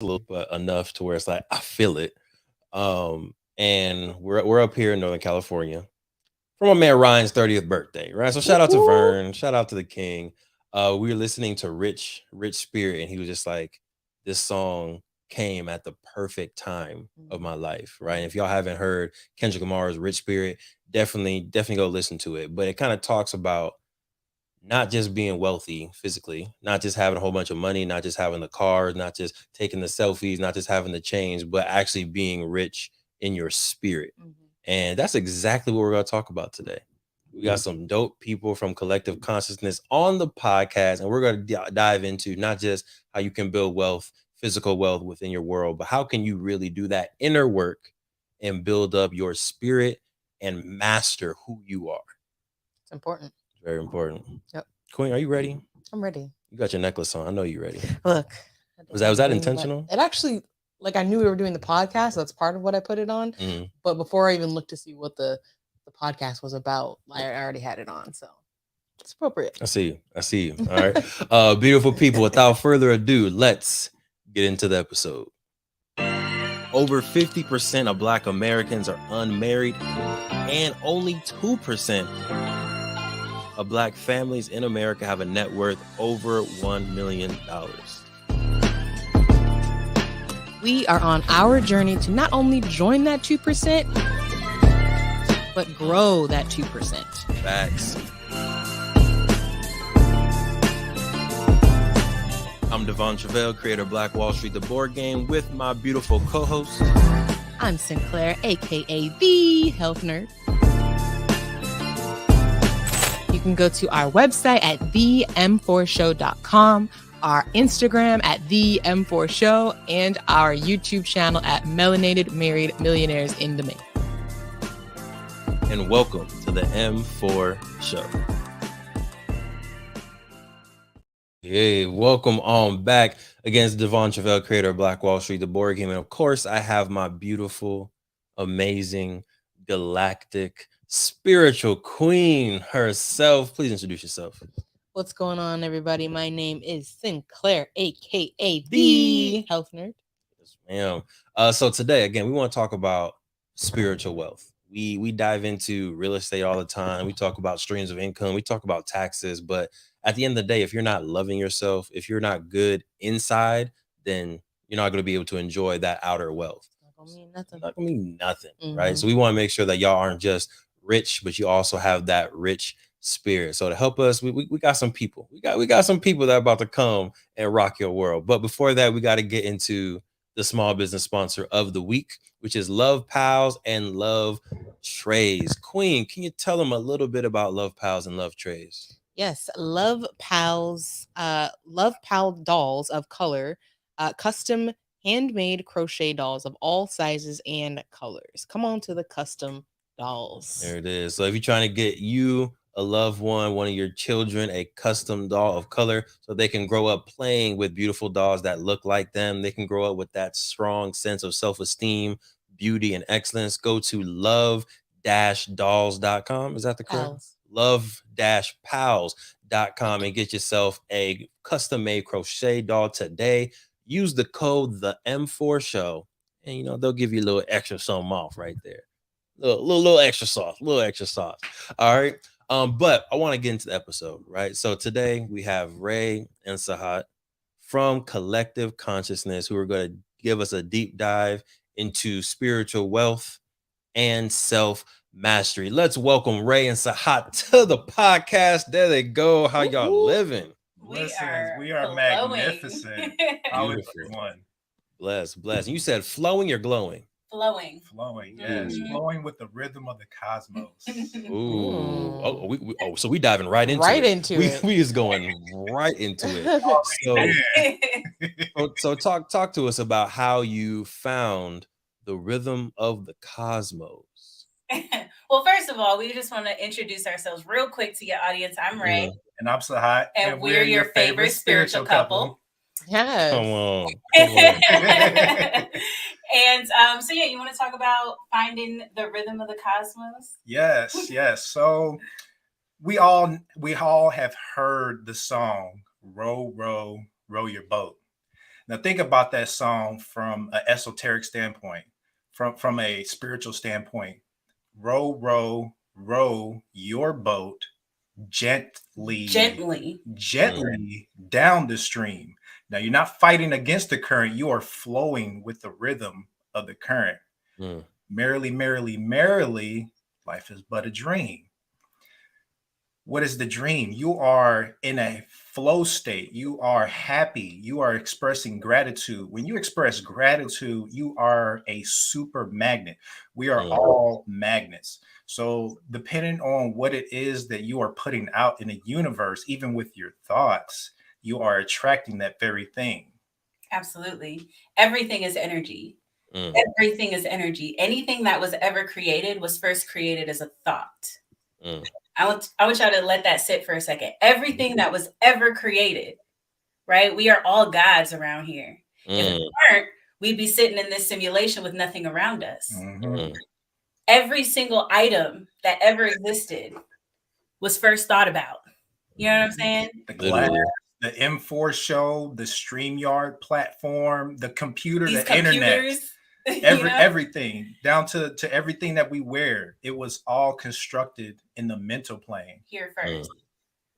a little, but enough to where it's like I feel it. And we're up here in Northern California for my man Ryan's 30th birthday, right? So shout Whoop, out to whoop. Vern, shout out to the King. We were listening to Rich Spirit, and he was just like, this song came at the perfect time of my life, right? And if y'all haven't heard Kendrick Lamar's Rich Spirit, definitely go listen to it. But it kind of talks about not just being wealthy physically, not just having a whole bunch of money, not just having the cars, not just taking the selfies, not just having the chains, but actually being rich in your spirit. And that's exactly what we're going to talk about today. We got some dope people from Collective Consciousness on the podcast, and we're going to dive into not just how you can build wealth, physical wealth within your world, but how can you really do that inner work and build up your spirit and master who you are. It's important. Very important. Yep. Queen, are you ready? I'm ready. You got your necklace on. I know you're ready. Look. Was that intentional? It actually, like, I knew we were doing the podcast. So that's part of what I put it on. Mhm. But before I even looked to see what the podcast was about, I already had it on. So it's appropriate. I see you. I see you. All right. Beautiful people, without further ado, let's get into the episode. Over 50% of Black Americans are unmarried, and only 2% of Black families in America have a net worth over $1 million. We are on our journey to not only join that 2%, but grow that 2%. Facts. I'm Devon Truvel, creator of Black Wall Street, the board game, with my beautiful co-host. I'm Sinclair, aka the Health Nerd. You can go to our website at them4show.com, our Instagram at them4show, and our YouTube channel at Melanated Married Millionaires in the Making. And welcome to the M4 Show. Hey, welcome on back against Devon Truvel, creator of Black Wall Street, the board game. And of course, I have my beautiful, amazing, galactic, spiritual queen herself. Please introduce yourself. What's going on, everybody? My name is Sinclair, aka the Health Nerd. Yes, ma'am. So today, again, we want to talk about spiritual wealth. We dive into real estate all the time. We talk about streams of income. We talk about taxes. But at the end of the day, if you're not loving yourself, if you're not good inside, then you're not going to be able to enjoy that outer wealth. It's not gonna mean nothing, right? So we want to make sure that y'all aren't just rich, but you also have that rich spirit. So to help us, we got some people. We got some people that are about to come and rock your world. But before that, we got to get into the small business sponsor of the week, which is Love Pals and Love Trays. Queen, can you tell them a little bit about Love Pals and Love Trays? Yes, Love Pals dolls of color, custom handmade crochet dolls of all sizes and colors. Come on to the custom dolls. There it is. So if you're trying to get you, a loved one of your children, a custom doll of color so they can grow up playing with beautiful dolls that look like them, they can grow up with that strong sense of self-esteem, beauty, and excellence, go to love-dolls.com. Is that the correct? Love-pals.com and get yourself a custom-made crochet doll today. Use the code the M4 show, and they'll give you a little extra something off right there. Little extra sauce, All right. But I want to get into the episode, right? So today we have Rae and Sahat from Collective Consciousness who are going to give us a deep dive into spiritual wealth and self mastery. Let's welcome Rae and Sahat to the podcast. There they go. How y'all living? We are magnificent. How is everyone? Bless. And you said flowing or glowing? Flowing, yes. Ooh. Flowing with the rhythm of the cosmos. Ooh. So we diving right into it. We is going right into it. So talk to us about how you found the rhythm of the cosmos. Well, first of all, we just want to introduce ourselves real quick to your audience. I'm Rae. And I'm Sahat. And we're your favorite spiritual couple. Yes. Come on. And so yeah, you want to talk about finding the rhythm of the cosmos? Yes. So we all have heard the song "Row, row, row your boat." Now think about that song from an esoteric standpoint, from a spiritual standpoint. Row, row, row your boat gently down the stream. Now you're not fighting against the current, you are flowing with the rhythm of the current. Merrily, merrily, merrily, life is but a dream. What is the dream? You are in a flow state. You are happy. You are expressing gratitude. When you express gratitude, you are a super magnet. We are all magnets. So, depending on what it is that you are putting out in the universe, even with your thoughts, you are attracting that very thing. Absolutely. Everything is energy. Everything is energy. Anything that was ever created was first created as a thought. I want y'all to let that sit for a second. Everything that was ever created, right? We are all gods around here. If we weren't, we'd be sitting in this simulation with nothing around us. Every single item that ever existed was first thought about. You know what I'm saying? The glass, the M4 show, the StreamYard platform, the computer, the internet. Everything down to everything that we wear, it was all constructed in the mental plane here first.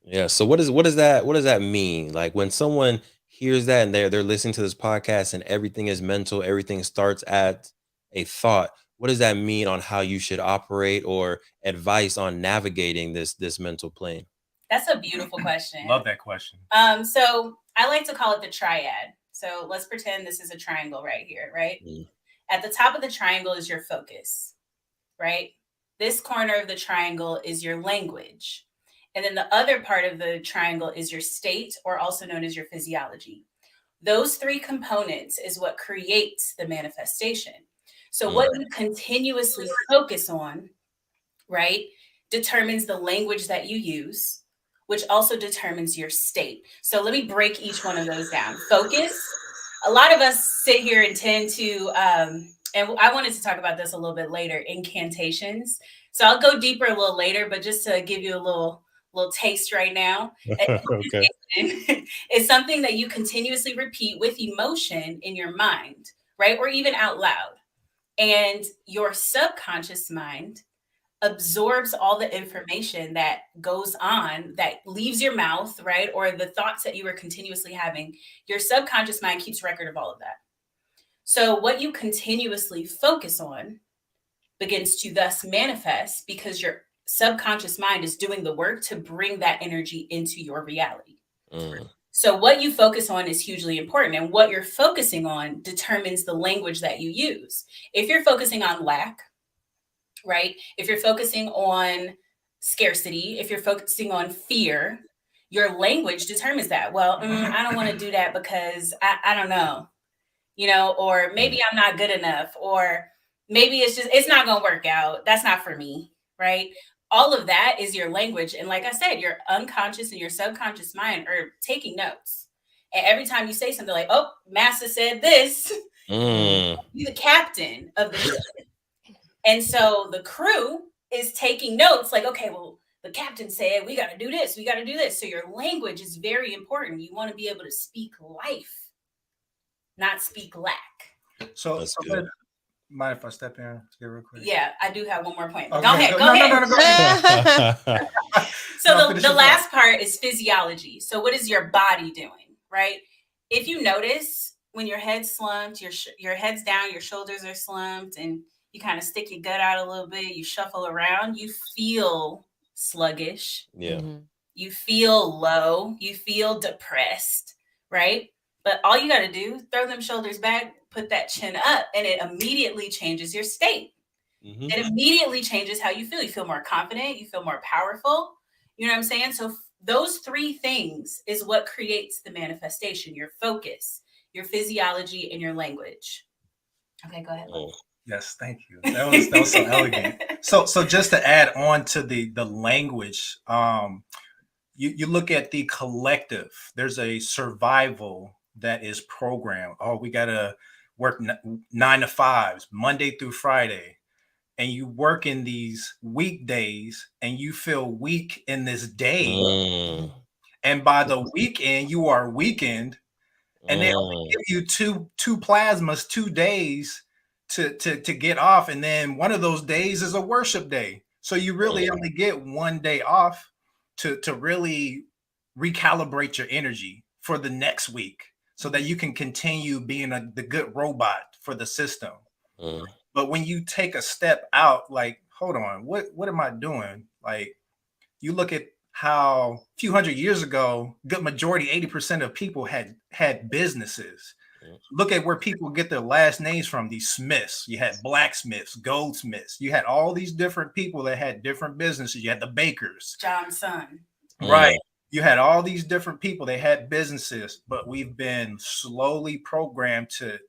Yeah. So what does that mean? Like when someone hears that and they're listening to this podcast and everything is mental, everything starts at a thought. What does that mean on how you should operate or advice on navigating this mental plane? That's a beautiful question. Love that question. So I like to call it the triad. So let's pretend this is a triangle right here, right? At the top of the triangle is your focus, right? This corner of the triangle is your language. And then the other part of the triangle is your state, or also known as your physiology. Those three components is what creates the manifestation. So what you continuously focus on, right, determines the language that you use, which also determines your state. So let me break each one of those down. Focus. A lot of us sit here and tend to, and I wanted to talk about this a little bit later, incantations. So I'll go deeper a little later, but just to give you a little taste right now. Okay. It's something that you continuously repeat with emotion in your mind, right? Or even out loud. And your subconscious mind absorbs all the information that goes on that leaves your mouth, right? Or the thoughts that you are continuously having. Your subconscious mind keeps record of all of that. So what you continuously focus on begins to thus manifest because your subconscious mind is doing the work to bring that energy into your reality. So what you focus on is hugely important, and what you're focusing on determines the language that you use. If you're focusing on lack, right? If you're focusing on scarcity, if you're focusing on fear, your language determines that. Well, I don't want to do that because I don't know, or maybe I'm not good enough, or maybe it's not going to work out. That's not for me, right? All of that is your language. And like I said, your unconscious and your subconscious mind are taking notes. And every time you say something like, oh, Master said this, you're the captain of the ship. And so the crew is taking notes like, okay, well, the captain said, we got to do this. We got to do this. So your language is very important. You want to be able to speak life, not speak lack. So mind if I step in here real quick? Yeah, I do have one more point. Okay, go ahead. Go ahead. So the last part is physiology. So what is your body doing, right? If you notice when your head's slumped, your head's down, your shoulders are slumped, and you kind of stick your gut out a little bit, you shuffle around, you feel sluggish. Yeah. You feel low, you feel depressed, right? But all you got to do, throw them shoulders back, put that chin up, and it immediately changes your state. It immediately changes how you feel. You feel more confident, you feel more powerful. You know what I'm saying? So those three things is what creates the manifestation: your focus, your physiology, and your language. Okay, go ahead. Yes, thank you. That was so elegant. So just to add on to the language, you look at the collective. There's a survival that is programmed. Oh, we gotta work 9 to 5s, Monday through Friday, and you work in these weekdays, and you feel weak in this day, and by the weekend you are weakened. and they only give you two plasmas, 2 days to get off, and then one of those days is a worship day. So you really only get 1 day off to really recalibrate your energy for the next week, so that you can continue being the good robot for the system. But when you take a step out, like, hold on, what am I doing? Like, you look at how a few hundred years ago, good majority, 80% of people had businesses. Look at where people get their last names from. These smiths, you had blacksmiths, goldsmiths, you had all these different people that had different businesses. You had the bakers, Johnson, right? You had all these different people. They had businesses, but we've been slowly programmed to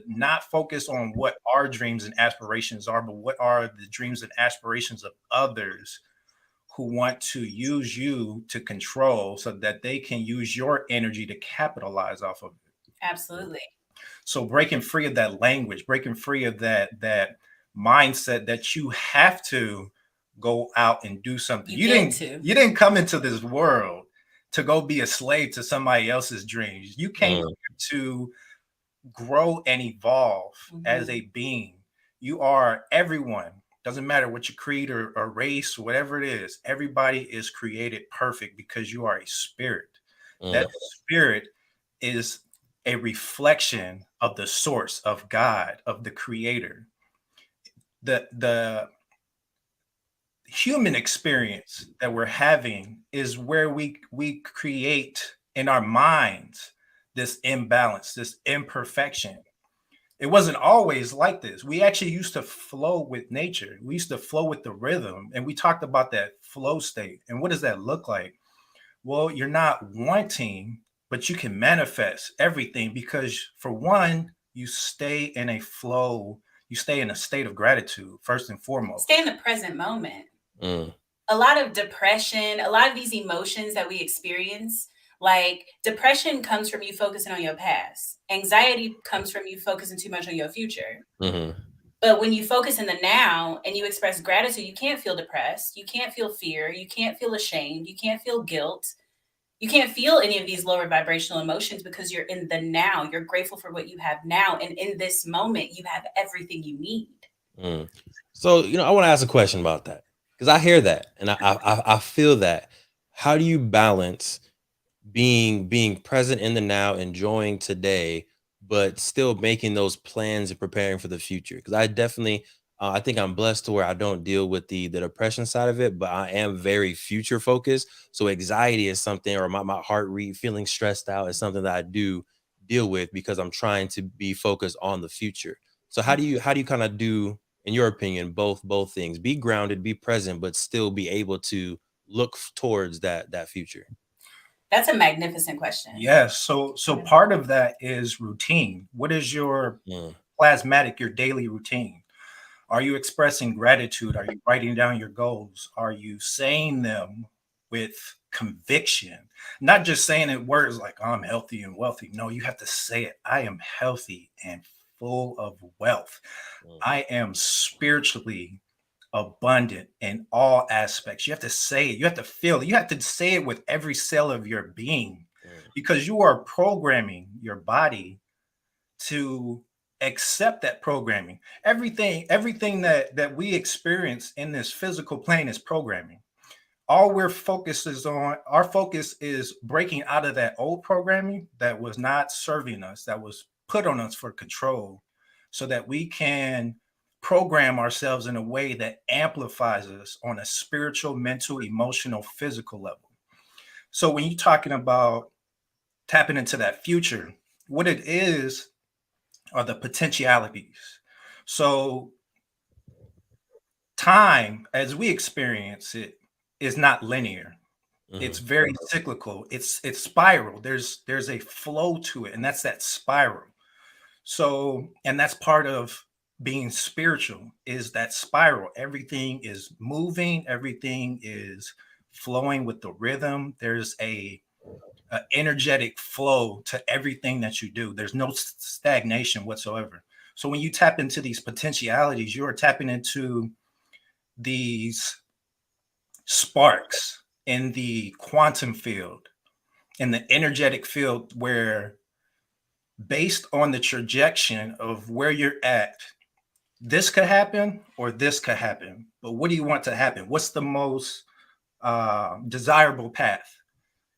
not focus on what our dreams and aspirations are, but what are the dreams and aspirations of others who want to use you to control, so that they can use your energy to capitalize off of it. Absolutely. So breaking free of that language, breaking free of that mindset that you have to go out and do something. You didn't come into this world to go be a slave to somebody else's dreams. You came to grow and evolve as a being. You are everyone. Doesn't matter what your creed or race, whatever it is. Everybody is created perfect because you are a spirit. That spirit is a reflection of the source, of God, of the creator. The human experience that we're having is where we create in our minds this imbalance, this imperfection. It wasn't always like this. We actually used to flow with nature. We used to flow with the rhythm. And we talked about that flow state. And what does that look like? Well, you're not wanting, but you can manifest everything, because for one, you stay in a flow. You stay in a state of gratitude, first and foremost. Stay in the present moment. A lot of depression, a lot of these emotions that we experience, like depression comes from you focusing on your past. Anxiety comes from you focusing too much on your future. But when you focus in the now and you express gratitude, you can't feel depressed. You can't feel fear. You can't feel ashamed. You can't feel guilt. You can't feel any of these lower vibrational emotions because you're in the now. You're grateful for what you have now. And in this moment, you have everything you need. So, I want to ask a question about that, because I hear that and I feel that. How do you balance being present in the now, enjoying today, but still making those plans and preparing for the future? Because I definitely, I think I'm blessed to where I don't deal with the depression side of it, but I am very future focused. So anxiety is something, or my heart rate, feeling stressed out is something that I do deal with because I'm trying to be focused on the future. So how do you kind of do, in your opinion, both things? Be grounded, be present, but still be able to look towards that future. That's a magnificent question. Yes. So part of that is routine. What is your plasmatic, your daily routine? Are you expressing gratitude? Are you writing down your goals? Are you saying them with conviction? Not just saying it words like, I'm healthy and wealthy. No, you have to say it. I am healthy and full of wealth. I am spiritually abundant in all aspects. You have to say it. You have to feel it. You have to say it with every cell of your being, because you are programming your body to accept that programming. Everything that we experience in this physical plane is programming. All our focus is breaking out of that old programming that was not serving us, that was put on us for control, so that we can program ourselves in a way that amplifies us on a spiritual, mental, emotional, physical level. So when you're talking about tapping into that future, what it is are the potentialities. So time, as we experience it, is not linear. It's very cyclical. It's spiral. There's a flow to it, and that's that spiral. So, and that's part of being spiritual, is that spiral. Everything is moving, everything is flowing with the rhythm. There's a energetic flow to everything that you do. There's no stagnation whatsoever. So when you tap into these potentialities, you are tapping into these sparks in the quantum field, in the energetic field, where based on the trajectory of where you're at. This could happen or this could happen, but what do you want to happen? What's the most desirable path?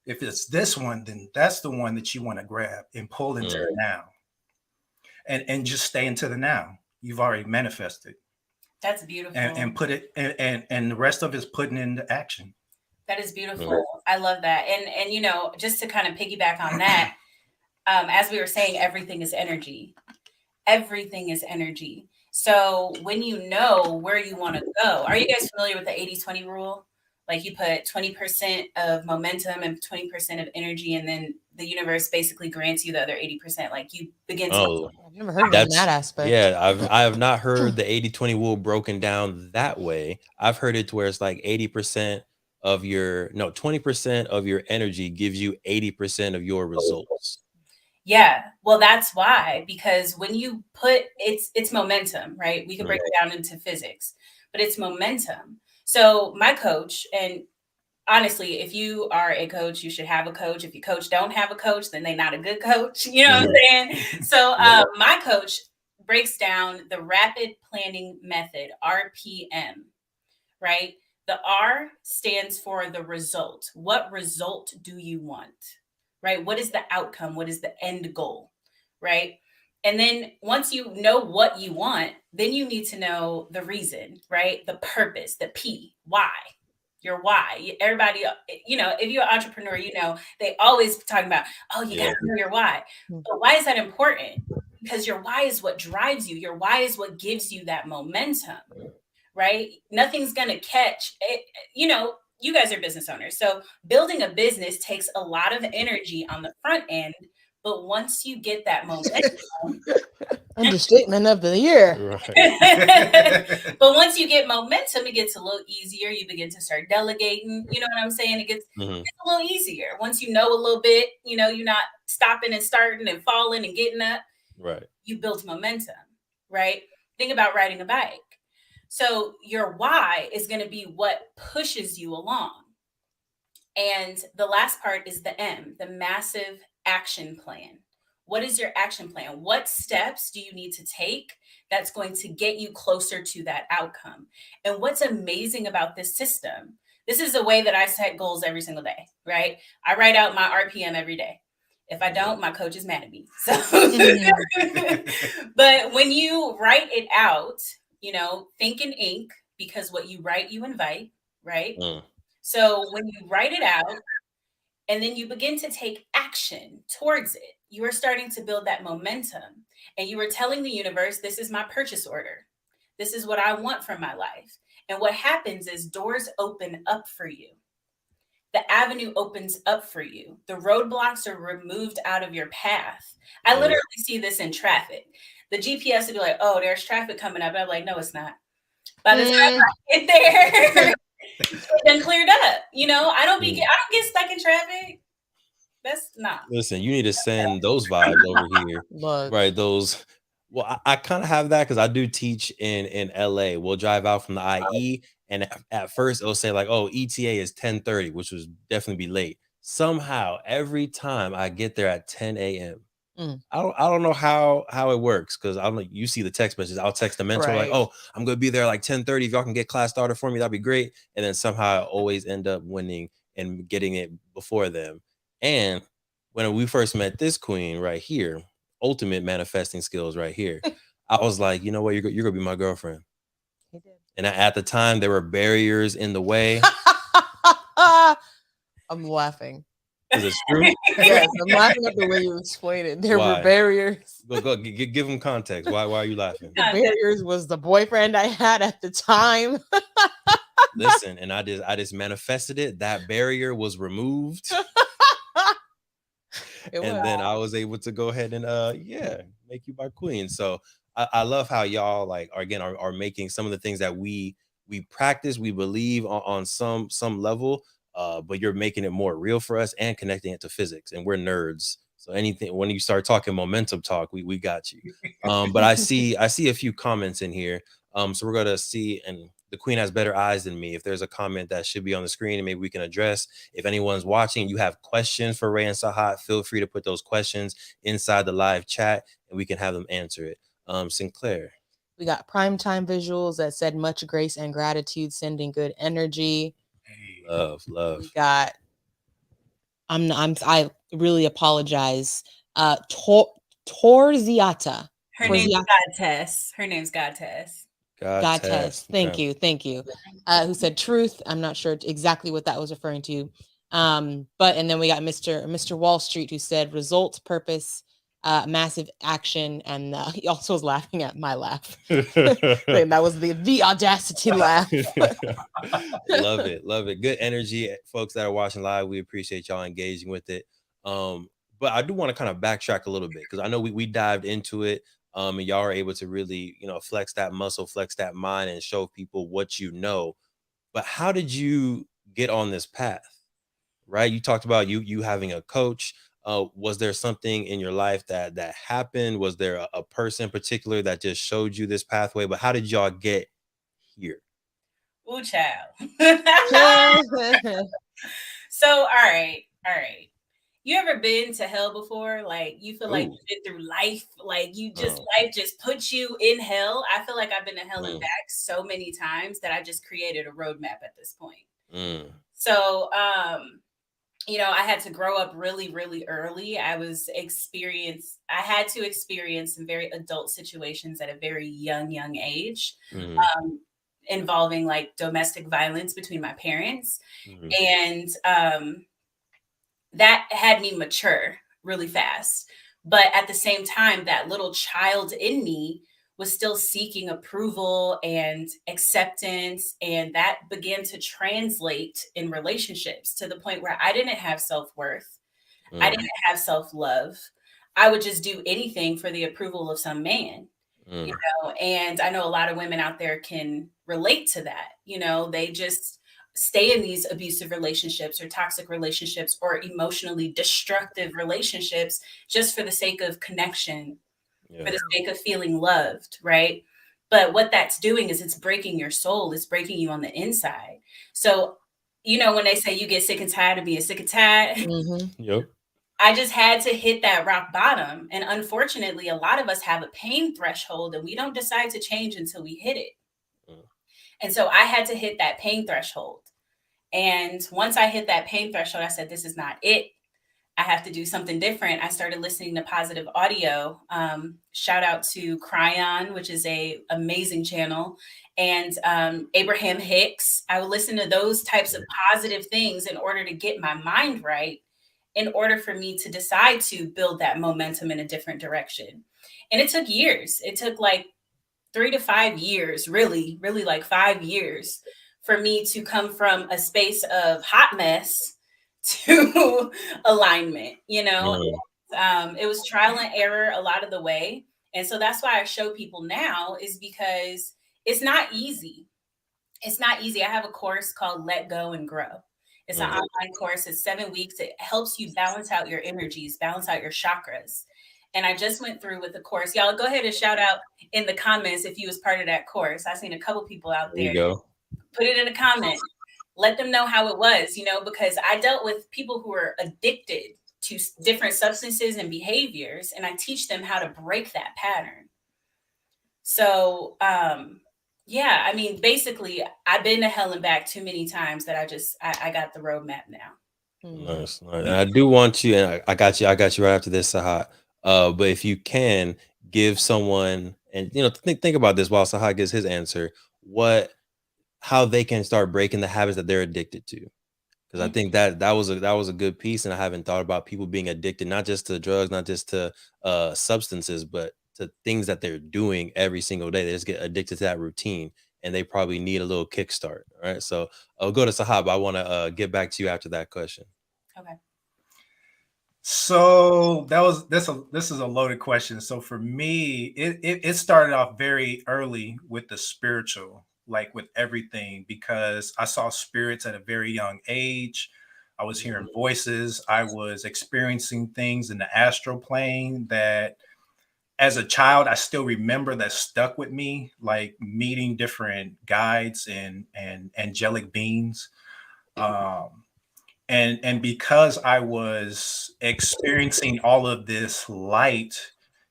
If it's this one, then that's the one that you want to grab and pull into the now, and just stay into the now. You've already manifested. That's beautiful. And put it, and the rest of it is putting into action. That is beautiful. I love that. And you know, just to kind of piggyback on that, as we were saying, everything is energy. Everything is energy. So when you know where you want to go, are you guys familiar with the 80-20 rule? Like you put 20% of momentum and 20% of energy, and then the universe basically grants you the other 80%. Like you begin to. I've never heard of that aspect. Yeah, I have not heard the 80-20 rule broken down that way. I've heard it to where it's like 80% of your 20% of your energy gives you 80% of your results. Yeah, well, that's why, because when you put it's momentum, right? We can break it down into physics, but it's momentum. So my coach, and honestly, if you are a coach, you should have a coach. If your coach don't have a coach, then they're not a good coach. You know what I'm saying? So my coach breaks down the rapid planning method, RPM, right? The R stands for the result. What result do you want? Right? What is the outcome? What is the end goal? Right? And then once you know what you want, then you need to know the reason, right? The purpose, the P, why, your why. Everybody, you know, if you're an entrepreneur, you know, they always talking about, oh, you got to know your why. But why is that important? Because your why is what drives you. Your why is what gives you that momentum, right? Nothing's going to catch it. You know, you guys are business owners. So building a business takes a lot of energy on the front end. But once you get that momentum, understatement of the year. Right. But once you get momentum, it gets a little easier. You begin to start delegating. You know what I'm saying? It gets a little easier. Once you know a little bit, you know, you're not stopping and starting and falling and getting up. Right. You build momentum, right? Think about riding a bike. So your why is going to be what pushes you along. And the last part is the M, the massive action plan. What is your action plan? What steps do you need to take that's going to get you closer to that outcome? And what's amazing about this system, this is the way that I set goals every single day, right? I write out my RPM every day. If I don't, my coach is mad at me. So, but when you write it out, you know, think in ink, because what you write, you invite, right? So when you write it out and then you begin to take action towards it, you are starting to build that momentum, and you are telling the universe, this is my purchase order. This is what I want from my life. And what happens is doors open up for you. The avenue opens up for you. The roadblocks are removed out of your path. I literally see this in traffic. The GPS would be like, oh, there's traffic coming up. I'm like, no, it's not. By the time I get there, it's been cleared up. You know, I don't get stuck in traffic. That's not. Listen, you need to send those vibes over here. Right. Those. Well, I kind of have that because I do teach in LA. We'll drive out from the IE, and at first it'll say like, oh, ETA is 10:30, which was definitely be late. Somehow, every time I get there at 10 a.m. I don't know how it works, because I'm like, you see the text messages. I'll text the mentor like, oh, I'm gonna be there like 10:30. If y'all can get class started for me, that'd be great. And then somehow I always end up winning and getting it before them. And when we first met this queen right here, ultimate manifesting skills right here, I was like, you know what, you're gonna be my girlfriend. And at the time there were barriers in the way. I'm laughing. Is it true? Yes, I'm laughing at the way you explain it. There were barriers. Go give them context. Why are you laughing? The barriers was the boyfriend I had at the time. Listen, and I just manifested it. That barrier was removed. Then I was able to go ahead and make you my queen. So I love how y'all like are making some of the things that we practice, we believe on some level. But you're making it more real for us and connecting it to physics, and we're nerds. So anything, when you start talking momentum talk, we got you. But I see a few comments in here. So we're gonna see, and the queen has better eyes than me. If there's a comment that should be on the screen and maybe we can address, if anyone's watching, you have questions for Rae and Sahat, feel free to put those questions inside the live chat and we can have them answer it. Sinclair. We got primetime visuals that said much grace and gratitude, sending good energy. Hey. Love. We got I really apologize. Torziata. Her name's God Tess. Her name's God Tess. God Tess. Thank you. Who said truth? I'm not sure exactly what that was referring to. But and then we got Mr. Wall Street, who said results, purpose, massive action, and he also was laughing at my laugh. That was the audacity laugh. Love it. Good energy, folks that are watching live. We appreciate y'all engaging with it. But I do want to kind of backtrack a little bit because I know we dived into it. And y'all are able to really, flex that muscle, flex that mind, and show people what you know. But how did you get on this path? Right? You talked about you having a coach. Was there something in your life that happened? Was there a person in particular that just showed you this pathway? But how did y'all get here? Ooh, child. So, all right. You ever been to hell before? Like you feel like you've been through life, like life just puts you in hell. I feel like I've been to hell and back so many times that I just created a roadmap at this point. So, I had to grow up really, really early. I had to experience some very adult situations at a very young age, involving like domestic violence between my parents. And that had me mature really fast. But at the same time, that little child in me was still seeking approval and acceptance. And that began to translate in relationships to the point where I didn't have self-worth. I didn't have self-love. I would just do anything for the approval of some man, and I know a lot of women out there can relate to that. They just stay in these abusive relationships or toxic relationships or emotionally destructive relationships just for the sake of connection, for the sake of feeling loved, right? But what that's doing is it's breaking your soul. It's breaking you on the inside. So, when they say you get sick and tired of being sick and tired, Yep. I just had to hit that rock bottom. And unfortunately, a lot of us have a pain threshold and we don't decide to change until we hit it. And so I had to hit that pain threshold. And once I hit that pain threshold, I said, this is not it. I have to do something different. I started listening to positive audio. Shout out to Cryon, which is a amazing channel, and Abraham Hicks. I would listen to those types of positive things in order to get my mind right, in order for me to decide to build that momentum in a different direction. And it took years. It took like 3 to 5 years, really, really like 5 years for me to come from a space of hot mess to alignment, it was trial and error a lot of the way. And so that's why I show people now, is because it's not easy. It's not easy. I have a course called Let Go and Grow. It's an online course. It's 7 weeks. It helps you balance out your energies, balance out your chakras. And I just went through with the course. Y'all go ahead and shout out in the comments if you was part of that course. I've seen a couple people out there. There you go. Put it in the comments. Let them know how it was, because I dealt with people who are addicted to different substances and behaviors, and I teach them how to break that pattern. So, basically, I've been to hell and back too many times that I got the roadmap now. Nice. And I do want you, and I got you right after this, Sahat. But if you can give someone, and think about this while Sahat gives his answer, how they can start breaking the habits that they're addicted to. Because I think that was a good piece, and I haven't thought about people being addicted not just to drugs, not just to substances, but to things that they're doing every single day. They just get addicted to that routine, and they probably need a little kickstart. All right, so I'll go to Sahab. I want to get back to you after that question. Okay. So this is a loaded question. So for me, it started off very early with the spiritual, like with everything, because I saw spirits at a very young age. I was hearing voices. I was experiencing things in the astral plane that as a child, I still remember that stuck with me, like meeting different guides and angelic beings. Um, and because I was experiencing all of this light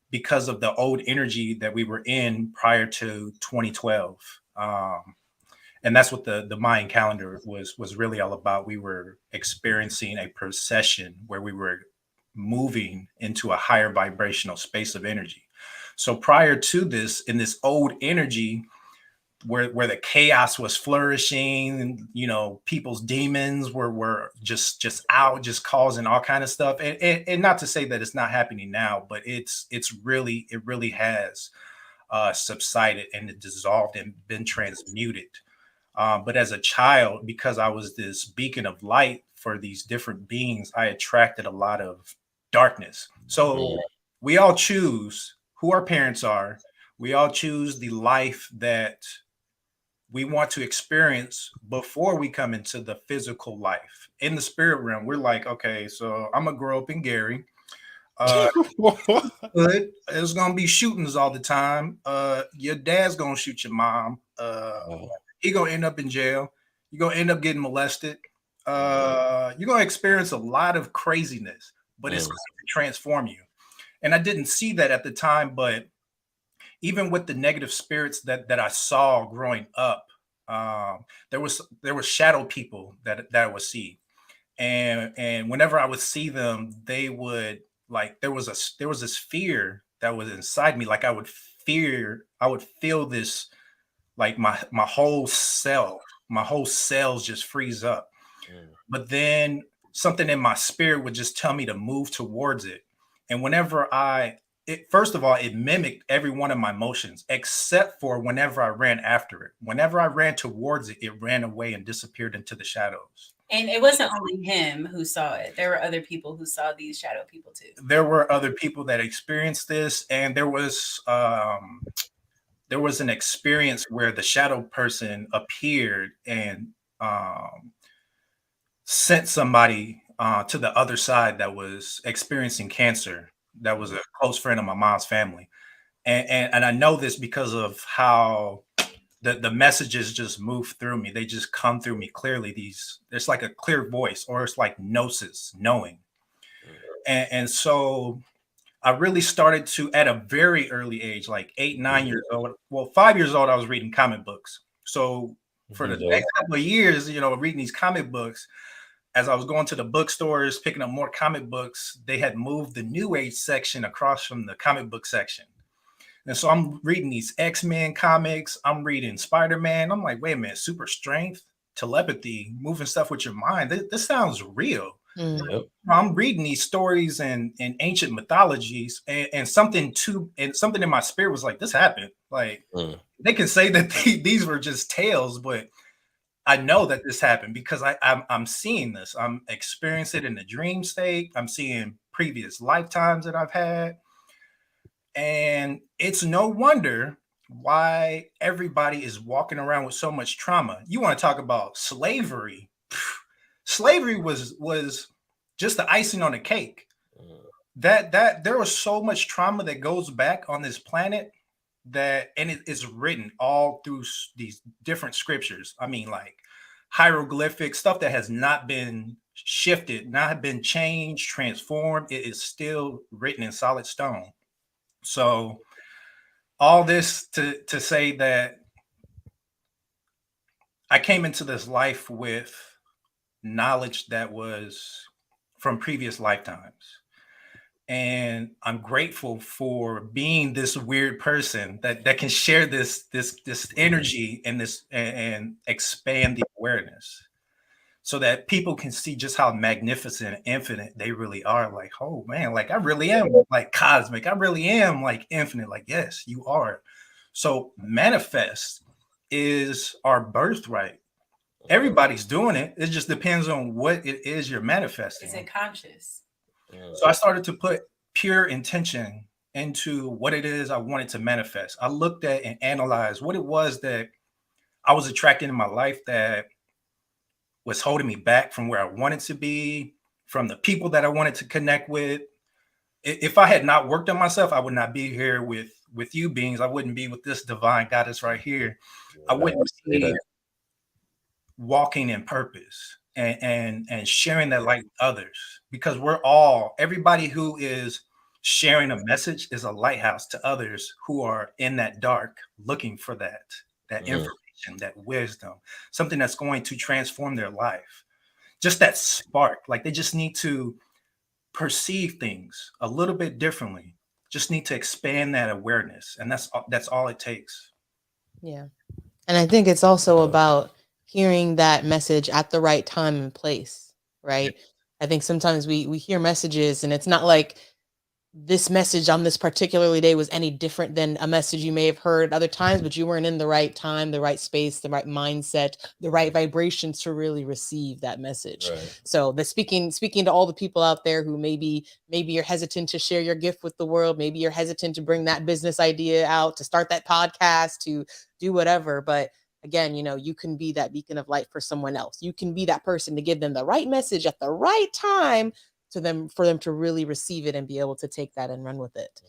because of the old energy that we were in prior to 2012. And that's what the Mayan calendar was really all about. We were experiencing a procession where we were moving into a higher vibrational space of energy. So prior to this, in this old energy, where the chaos was flourishing, and people's demons were just out, just causing all kind of stuff. And not to say that it's not happening now, but it really has subsided and it dissolved and been transmuted. But as a child, because I was this beacon of light for these different beings, I attracted a lot of darkness. So we all choose who our parents are. We all choose the life that we want to experience before we come into the physical life. In the spirit realm, we're like, okay, so I'm gonna grow up in Gary. Good. There's gonna be shootings all the time. Your dad's gonna shoot your mom. He gonna end up in jail. You're gonna end up getting molested. You're gonna experience a lot of craziness, but it's going to transform you. And I didn't see that at the time, but even with the negative spirits that I saw growing up, there was shadow people that I would see, and whenever I would see them, they would, like, there was this fear that was inside me. Like I would feel this, like my whole cells just freeze up. But then something in my spirit would just tell me to move towards it. And whenever first of all, it mimicked every one of my motions, except for whenever I ran after it. Whenever I ran towards it, it ran away and disappeared into the shadows. And it wasn't only him who saw it. There were other people who saw these shadow people too. There were other people that experienced this, and there was an experience where the shadow person appeared and sent somebody to the other side that was experiencing cancer. That was a close friend of my mom's family. And I know this because of how the messages just move through me. They just come through me clearly. There's like a clear voice, or it's like gnosis, knowing. And so I really started to, at a very early age, like 8, 9 years old. Well, 5 years old, I was reading comic books. So for the next couple of years, reading these comic books, as I was going to the bookstores, picking up more comic books, they had moved the New Age section across from the comic book section. And so I'm reading these X-Men comics. I'm reading Spider-Man. I'm like, wait a minute, super strength, telepathy, moving stuff with your mind. This sounds real. I'm reading these stories and ancient mythologies, and something in my spirit was like, this happened. Like they can say that these were just tales, but I know that this happened because I'm seeing this. I'm experiencing it in the dream state. I'm seeing previous lifetimes that I've had. And it's no wonder why everybody is walking around with so much trauma. You want to talk about slavery? Slavery was just the icing on the cake. That there was so much trauma that goes back on this planet, and it is written all through these different scriptures. I mean, like hieroglyphic stuff that has not been shifted, not been changed, transformed. It is still written in solid stone. So all this to say that I came into this life with knowledge that was from previous lifetimes. And I'm grateful for being this weird person that can share this energy and expand the awareness, so that people can see just how magnificent and infinite they really are. Like, oh man, like I really am like cosmic. I really am like infinite. Like, yes, you are. So manifest is our birthright. Everybody's doing it. It just depends on what it is you're manifesting. Is it conscious? So I started to put pure intention into what it is I wanted to manifest. I looked at and analyzed what it was that I was attracting in my life that was holding me back from where I wanted to be, from the people that I wanted to connect with. if I had not worked on myself, I would not be here with you beings. I wouldn't be with this divine goddess right here. I wouldn't be walking in purpose and sharing that light with others, because everybody who is sharing a message is a lighthouse to others who are in that dark looking for that information, that wisdom, something that's going to transform their life. Just that spark. Like, they just need to perceive things a little bit differently, just need to expand that awareness, and that's all it takes. Yeah. And I think it's also about hearing that message at the right time and place, right? I think sometimes we hear messages and it's not like this message on this particularly day was any different than a message you may have heard other times, but you weren't in the right time, the right space, the right mindset, the right vibrations to really receive that message. Right. So the speaking to all the people out there who maybe you're hesitant to share your gift with the world, maybe you're hesitant to bring that business idea out, to start that podcast, to do whatever, but again, you can be that beacon of light for someone else. You can be that person to give them the right message at the right time to them, for them to really receive it and be able to take that and run with it.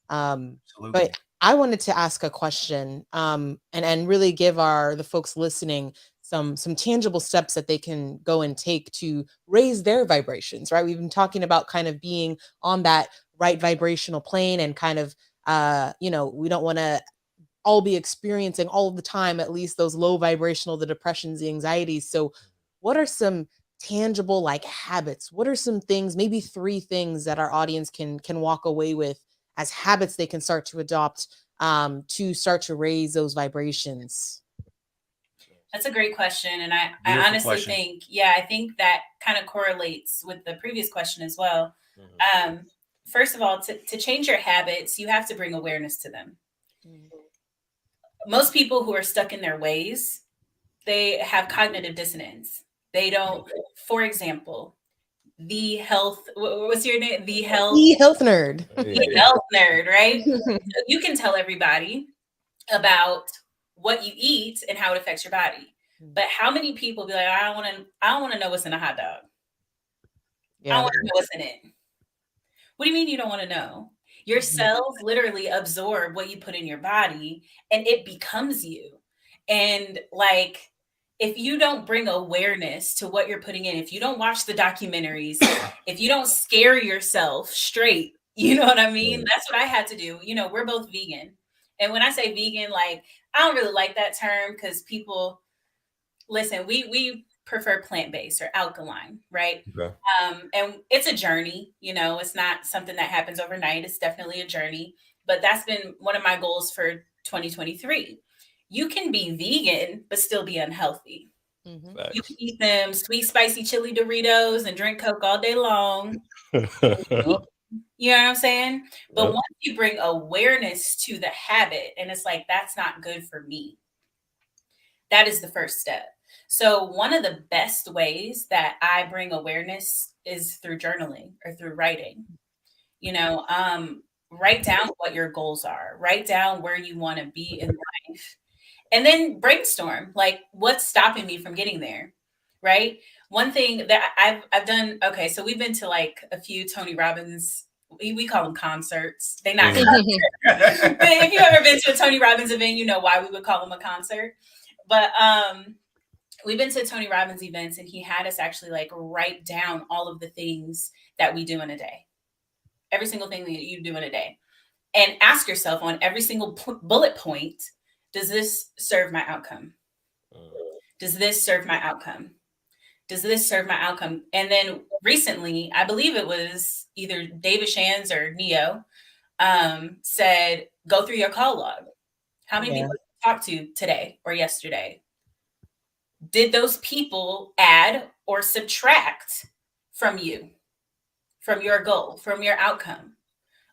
But I wanted to ask a question, and really give the folks listening some tangible steps that they can go and take to raise their vibrations, right? We've been talking about kind of being on that right vibrational plane, and kind of, we don't want to all be experiencing all the time, at least those low vibrational, the depressions, the anxieties. So what are some tangible like habits? What are some things, maybe 3 things that our audience can walk away with as habits they can start to adopt, to start to raise those vibrations? That's a great question. And I honestly think, I think that kind of correlates with the previous question as well. Mm-hmm. First of all, to change your habits, you have to bring awareness to them. Mm-hmm. Most people who are stuck in their ways, they have cognitive dissonance. They don't, for example, what's your name? The health nerd. The health nerd, right? You can tell everybody about what you eat and how it affects your body. But how many people be like, I don't want to know what's in a hot dog. Yeah. I don't want to know what's in it. What do you mean you don't want to know? Your cells literally absorb what you put in your body and it becomes you. And like, if you don't bring awareness to what you're putting in, if you don't watch the documentaries, if you don't scare yourself straight, you know what I mean? That's what I had to do. We're both vegan. And when I say vegan, like, I don't really like that term because people, listen, we prefer plant-based or alkaline, right? Okay. And it's a journey, it's not something that happens overnight. It's definitely a journey, but that's been one of my goals for 2023. You can be vegan, but still be unhealthy. Mm-hmm. You can eat them sweet, spicy chili Doritos and drink Coke all day long. You know what I'm saying? But once you bring awareness to the habit, and it's like, that's not good for me. That is the first step. So one of the best ways that I bring awareness is through journaling or through writing. Write down what your goals are. Write down where you want to be in life. And then brainstorm, like, what's stopping me from getting there, right? One thing that I've done, okay, so we've been to like a few Tony Robbins, we call them concerts. They're not concerts. But if you've ever been to a Tony Robbins event, you know why we would call them a concert. But we've been to Tony Robbins events, and he had us actually like write down all of the things that we do in a day. Every single thing that you do in a day. And ask yourself on every single bullet point, does this serve my outcome? Does this serve my outcome? Does this serve my outcome? And then recently, I believe it was either David Shands or Neo, said, go through your call log. How many people did you talk to today or yesterday? Did those people add or subtract from you, from your goal, from your outcome,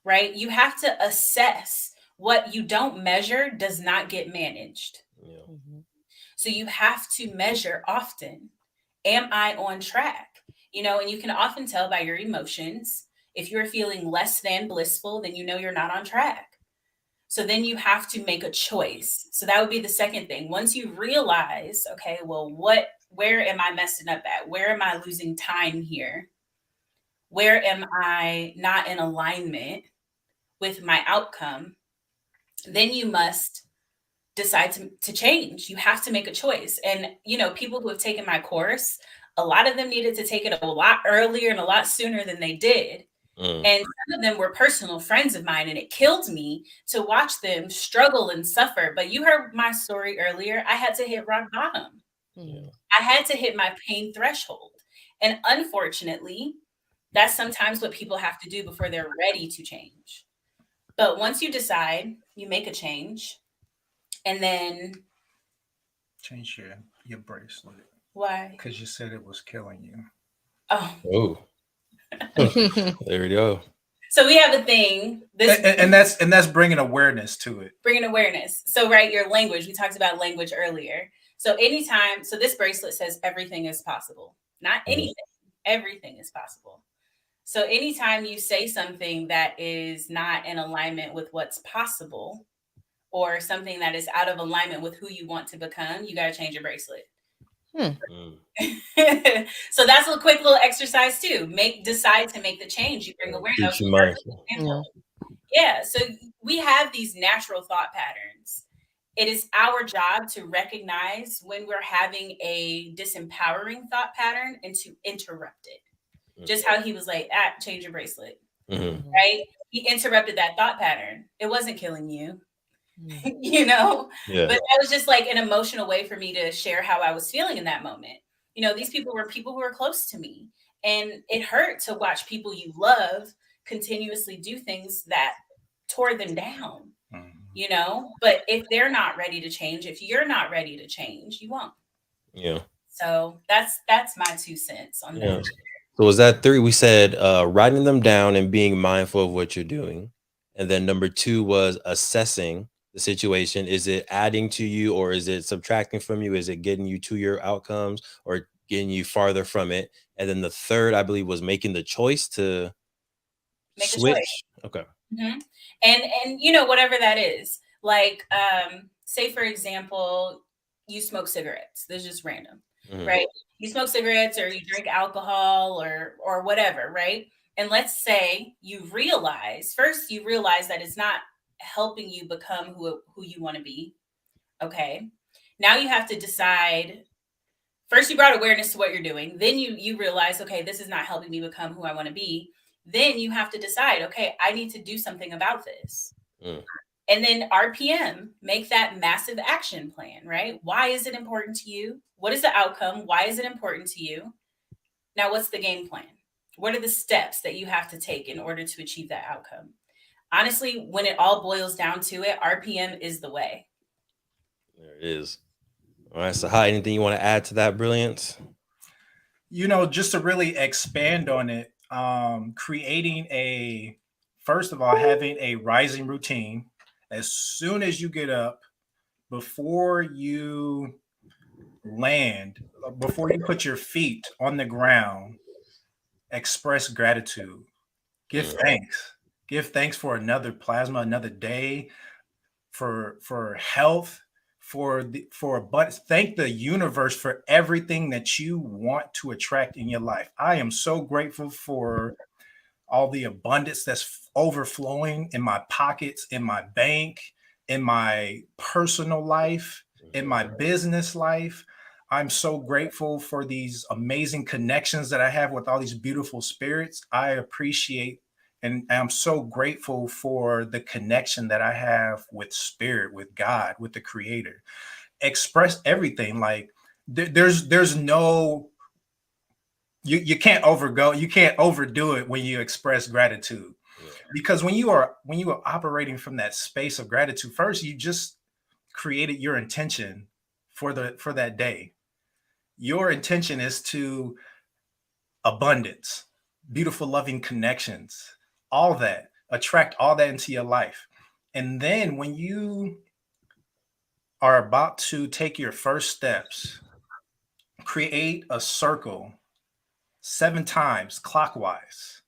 right? You have to assess. What you don't measure does not get managed. Yeah. Mm-hmm. So you have to measure often. Am I on track? And you can often tell by your emotions. If you're feeling less than blissful, then you're not on track. So then you have to make a choice. So that would be the second thing. Once you realize, okay, well, where am I messing up at? Where am I losing time here? where am I not in alignment with my outcome, then you must decide to change. You have to make a choice. And, you know, people who have taken my course, a lot of them needed to take it a lot earlier and a lot sooner than they did. And some of them were personal friends of mine, and it killed me to watch them struggle and suffer. But you heard my story earlier. I had to hit rock bottom. I had to hit my pain threshold. And unfortunately, that's sometimes what people have to do before they're ready to change. But once you decide, you make a change, and then change your bracelet. Why? Because you said it was killing you. Oh. There we go. So we have a thing. And that's bringing awareness to it. Bringing awareness. So, right, your language. We talked about language earlier. So anytime, so this bracelet says everything is possible. Not anything. Everything is possible. So anytime you say something that is not in alignment with what's possible, or something that is out of alignment with who you want to become, you got to change your bracelet. So that's a quick little exercise too. Decide to make the change. You bring awareness. Yeah. So we have these natural thought patterns. It is our job to recognize when we're having a disempowering thought pattern and to interrupt it. Just how he was like, change your bracelet. Right? He interrupted that thought pattern. It wasn't killing you. You know, but that was just like an emotional way for me to share how I was feeling in that moment. You know, these people who were close to me, and it hurt to watch people you love continuously do things that tore them down, you know, but if they're not ready to change, if you're not ready to change, you won't. So that's my 2 cents on that. So was that 3? We said writing them down and being mindful of what you're doing. And then number 2 was assessing the situation. Is it adding to you, or is it subtracting from you? Is it getting you to your outcomes or getting you farther from it? And then the 3rd, I believe, was making the choice to switch. Okay. And you know, whatever that is, like, say for example, you smoke cigarettes. This is just random, right? You smoke cigarettes, or you drink alcohol, or whatever, right? And let's say you realize that it's not helping you become who you want to be. Okay. Now you have to decide. First, you brought awareness to what you're doing. Then you realize, okay, this is not helping me become who I want to be. Then you have to decide, okay, I need to do something about this. And then RPM, make that massive action plan, right? Why is it important to you? What is the outcome? Why is it important to you? Now, what's the game plan? What are the steps that you have to take in order to achieve that outcome? Honestly, when it all boils down to it, RPM is the way. There it is. All right. So, Sahat, anything you want to add to that brilliance? You know, just to really expand on it, first of all, having a rising routine. As soon as you get up, before you land, before you put your feet on the ground, express gratitude. Give thanks. Give thanks for another plasma, another day, for health, but thank the universe for everything that you want to attract in your life. I am so grateful for all the abundance that's overflowing in my pockets, in my bank, in my personal life, in my business life. I'm so grateful for these amazing connections that I have with all these beautiful spirits. I appreciate, and I'm so grateful for the connection that I have with spirit, with God, with the creator. Express everything. Like there's no, you can't overdo it when you express gratitude. Because when you are operating from that space of gratitude, first you just created your intention for that day. Your intention is to abundance, beautiful, loving connections, all that, attract all that into your life. And then when you are about to take your first steps, create a circle 7 times clockwise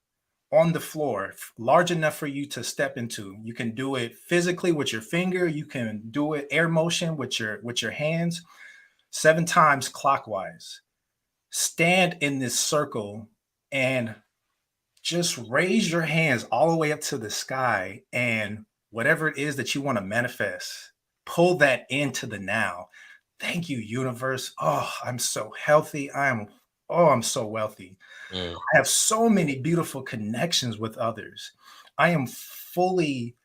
on the floor, large enough for you to step into. You can do it physically with your finger. You can do it air motion with your hands. 7 times clockwise. Stand in this circle and just raise your hands all the way up to the sky, and whatever it is that you want to manifest, pull that into the now. Thank you, universe. Oh, I'm so healthy. I'm so wealthy. Mm. I have so many beautiful connections with others. I am fully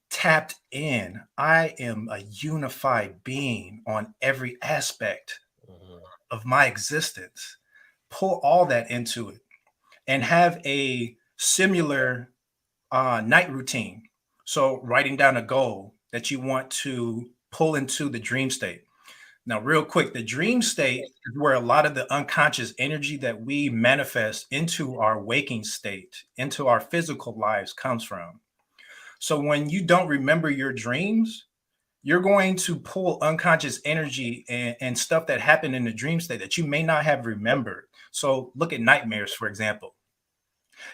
tapped in. I am a unified being on every aspect Mhm. of my existence. Pull all that into it and have a similar night routine. So, writing down a goal that you want to pull into the dream state. Now, real quick, the dream state is where a lot of the unconscious energy that we manifest into our waking state, into our physical lives, comes from. So, when you don't remember your dreams, you're going to pull unconscious energy and stuff that happened in the dream state that you may not have remembered. So, look at nightmares, for example.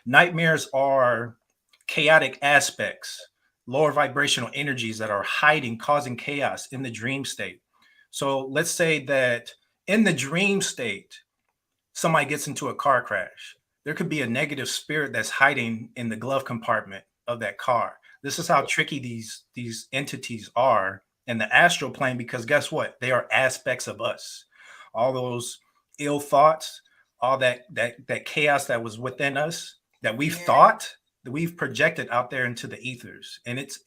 Nightmares are chaotic aspects, lower vibrational energies that are hiding, causing chaos in the dream state. So let's say that in the dream state, somebody gets into a car crash. There could be a negative spirit that's hiding in the glove compartment of that car. This is how tricky these entities are in the astral plane, because guess what? They are aspects of us. All those ill thoughts, all that chaos that was within us that we've thought, that we've projected out there into the ethers, and it's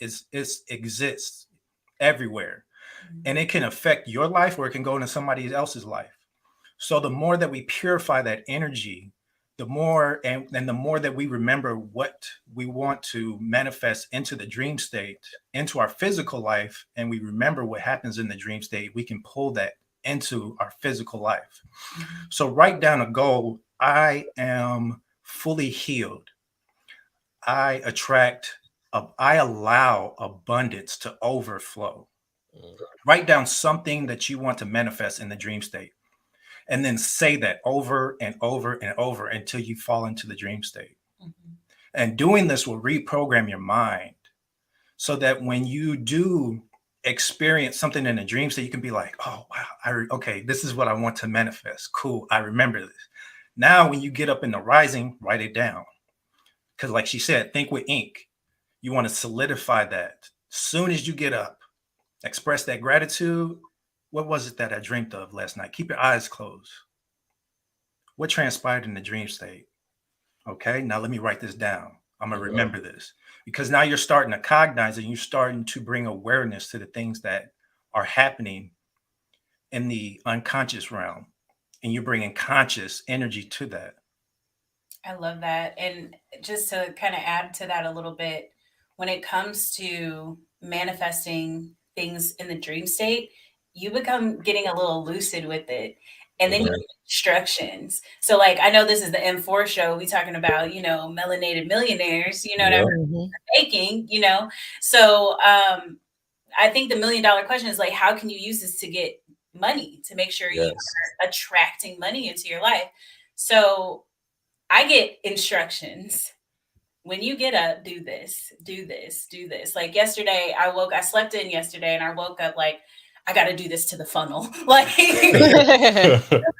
exists everywhere, and it can affect your life or it can go into somebody else's life. So the more that we purify that energy, the more and the more that we remember what we want to manifest into the dream state, into our physical life, and we remember what happens in the dream state, we can pull that into our physical life. So write down a goal. I am fully healed. I attract, I allow abundance to overflow. Mm. Write down something that you want to manifest in the dream state, and then say that over and over and over until you fall into the dream state. Mhm. And doing this will reprogram your mind so that when you do experience something in a dream state, you can be like, oh, wow, okay, this is what I want to manifest. Cool, I remember this. Now, when you get up in the rising, write it down. Because, like she said, think with ink. You want to solidify that. Soon as you get up, express that gratitude. What was it that I dreamed of last night? Keep your eyes closed. What transpired in the dream state? Okay, now let me write this down. I'm gonna Mhm. remember this, because now you're starting to cognize and you're starting to bring awareness to the things that are happening in the unconscious realm, and you're bringing conscious energy to that. I love that. And just to kind of add to that a little bit, when it comes to manifesting things in the dream state, you become getting a little lucid with it. And then you Mhm. get instructions. So, like, I know this is the M4 show. We talking about, melanated millionaires, what I'm Yep. Mhm. making, So, I think the $1 million question is like, how can you use this to get money to make sure you Yes. are attracting money into your life? So I get instructions. When you get up, do this, do this, do this. Like yesterday, I slept in yesterday and I woke up like, I got to do this to the funnel. Like,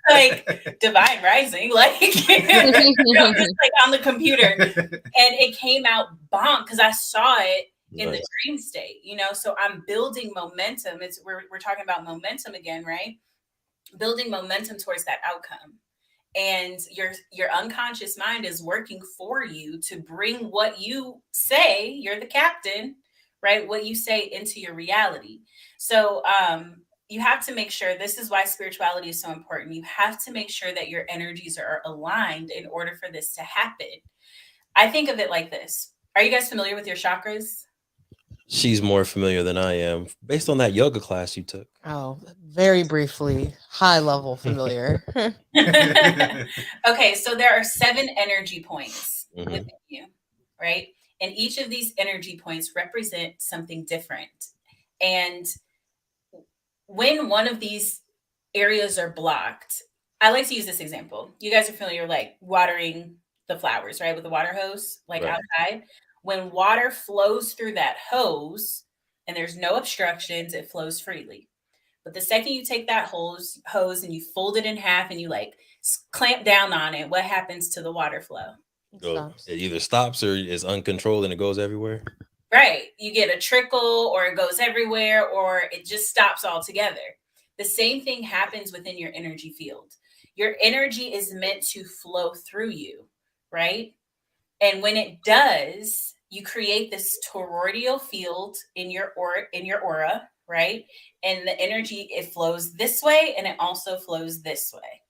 like divine rising, like, just like on the computer. And it came out bomb because I saw it in the Nice. dream state, so I'm building momentum. We're talking about momentum again, right? Building momentum towards that outcome, and your unconscious mind is working for you to bring what you say. You're the captain, right? What you say into your reality. So you have to make sure, this is why spirituality is so important. You have to make sure that your energies are aligned in order for this to happen. I think of it like this. Are you guys familiar with your chakras? She's more familiar than I am based on that yoga class you took. Oh, very briefly, high level familiar. Okay, so there are 7 energy points Mhm. within you, right? And each of these energy points represent something different. And when one of these areas are blocked, I like to use this example. You guys are familiar, like watering the flowers, right? With the water hose, like Right. outside. When water flows through that hose and there's no obstructions, it flows freely. But the second you take that hose and you fold it in half and you like clamp down on it, what happens to the water flow? It either stops or is uncontrolled and it goes everywhere. Right. You get a trickle, or it goes everywhere, or it just stops altogether. The same thing happens within your energy field. Your energy is meant to flow through you, right? And when it does, you create this toroidal field in your aura, right? And the energy, it flows this way and it also flows this way.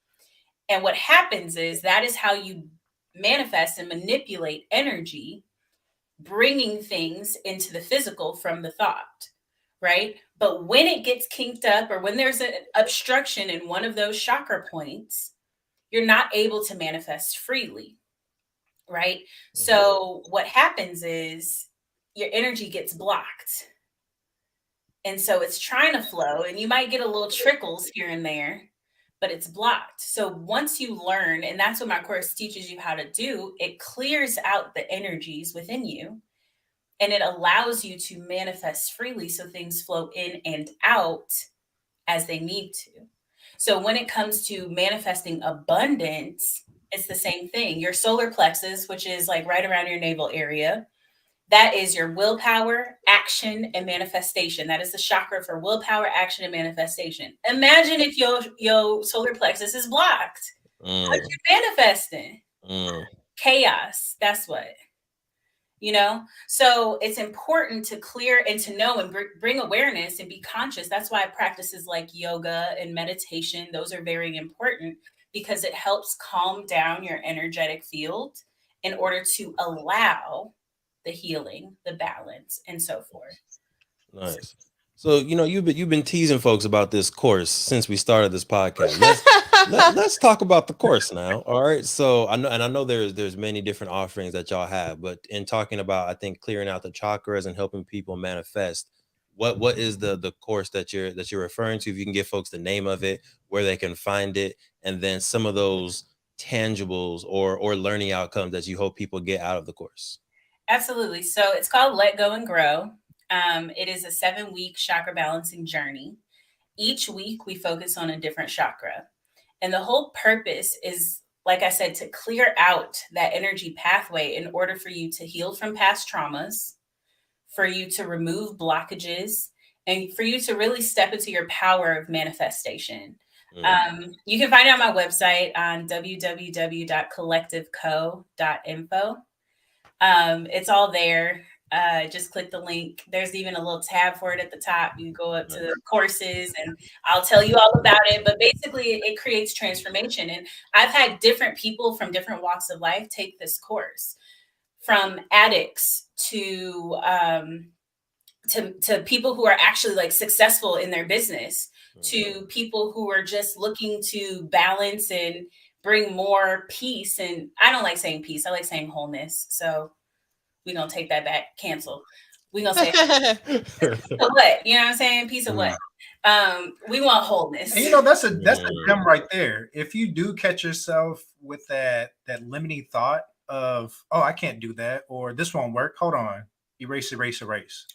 And what happens is that is how you manifest and manipulate energy, bringing things into the physical from the thought, right? But when it gets kinked up, or when there's an obstruction in one of those chakra points, you're not able to manifest freely, right? So what happens is your energy gets blocked. And so it's trying to flow, and you might get a little trickles here and there, but it's blocked. So once you learn, and that's what my course teaches you how to do, it clears out the energies within you, and it allows you to manifest freely, so things flow in and out as they need to. So when it comes to manifesting abundance, it's the same thing. Your solar plexus, which is like right around your navel area, that is your willpower, action, and manifestation. That is the chakra for willpower, action, and manifestation. Imagine if your solar plexus is blocked. What you manifesting? Chaos. That's what. So it's important to clear and to know and bring awareness and be conscious. That's why practices like yoga and meditation, those are very important, because it helps calm down your energetic field in order to allow the healing, the balance, and so forth. Nice. So, you've been teasing folks about this course since we started this podcast. Let's talk about the course now. All right. So I know there's many different offerings that y'all have, but in talking about, I think, clearing out the chakras and helping people manifest, what is the course that you're referring to? If you can give folks the name of it, where they can find it, and then some of those tangibles or learning outcomes that you hope people get out of the course. Absolutely. So it's called Let Go and Grow. It is a 7-week chakra balancing journey. Each week we focus on a different chakra. And the whole purpose is, like I said, to clear out that energy pathway in order for you to heal from past traumas, for you to remove blockages, and for you to really step into your power of manifestation. You can find it on my website on www.collectiveco.info. It's all there. Just click the link. There's even a little tab for it at the top. You go up to courses and I'll tell you all about it. But basically it creates transformation. And I've had different people from different walks of life take this course, from addicts to people who are actually like successful in their business, to people who are just looking to balance and bring more peace. And I don't like saying peace. I like saying wholeness. So we're going to take that back. Cancel. We're going to say what? You know what I'm saying? Peace of what? We want wholeness. And that's a gem right there. If you do catch yourself with that limiting thought of, oh, I can't do that, or this won't work. Hold on. Erase.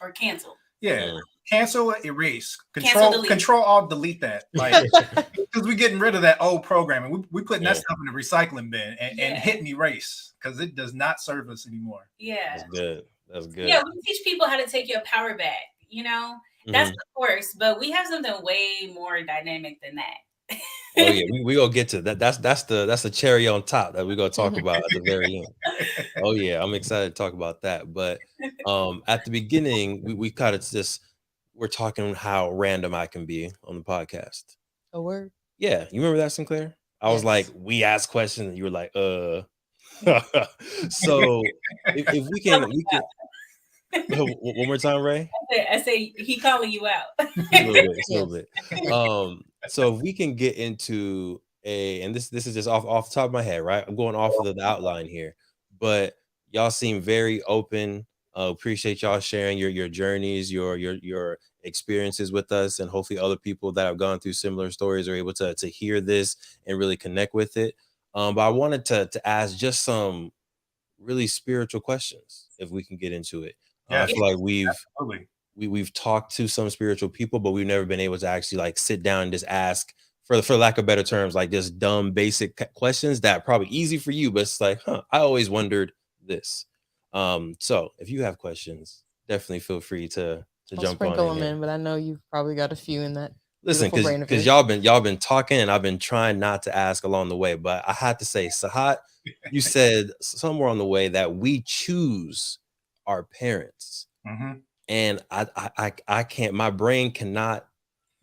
Or cancel. Yeah. Cancel, erase. Control, alt, delete that. Like, because we're getting rid of that old programming. We putting that stuff in the recycling bin and hitting erase, because it does not serve us anymore. Yeah. That's good. Yeah, we teach people how to take your power back. That's the course, but we have something way more dynamic than that. Oh yeah, we gonna get to that. That's the cherry on top that we're gonna talk about at the very end. Oh yeah, I'm excited to talk about that. But at the beginning, we kind of we're talking how random I can be on the podcast. A word. Yeah, you remember that, Sinclair? I was like, we asked questions, and you were like, So if we can. One more time, Ray. I say he calling you out. a little bit. So if we can get into and this is just off the top of my head, right? I'm going off of the outline here, but y'all seem very open. Appreciate y'all sharing your journeys, your experiences with us, and hopefully other people that have gone through similar stories are able to hear this and really connect with it. But I wanted to ask just some really spiritual questions, if we can get into it. I feel like we've talked to some spiritual people, but we've never been able to actually like sit down and just ask for lack of better terms, like just dumb, basic questions that are probably easy for you, but it's like, I always wondered this. So if you have questions, definitely feel free to I'll jump on sprinkle in them here. in, but I know you've probably got a few in that. Listen, Beautiful brain of because yours. y'all been talking, and I've been trying not to ask along the way, but I had to say, Sahat, you said somewhere on the way that we choose our parents, and I can't. My brain cannot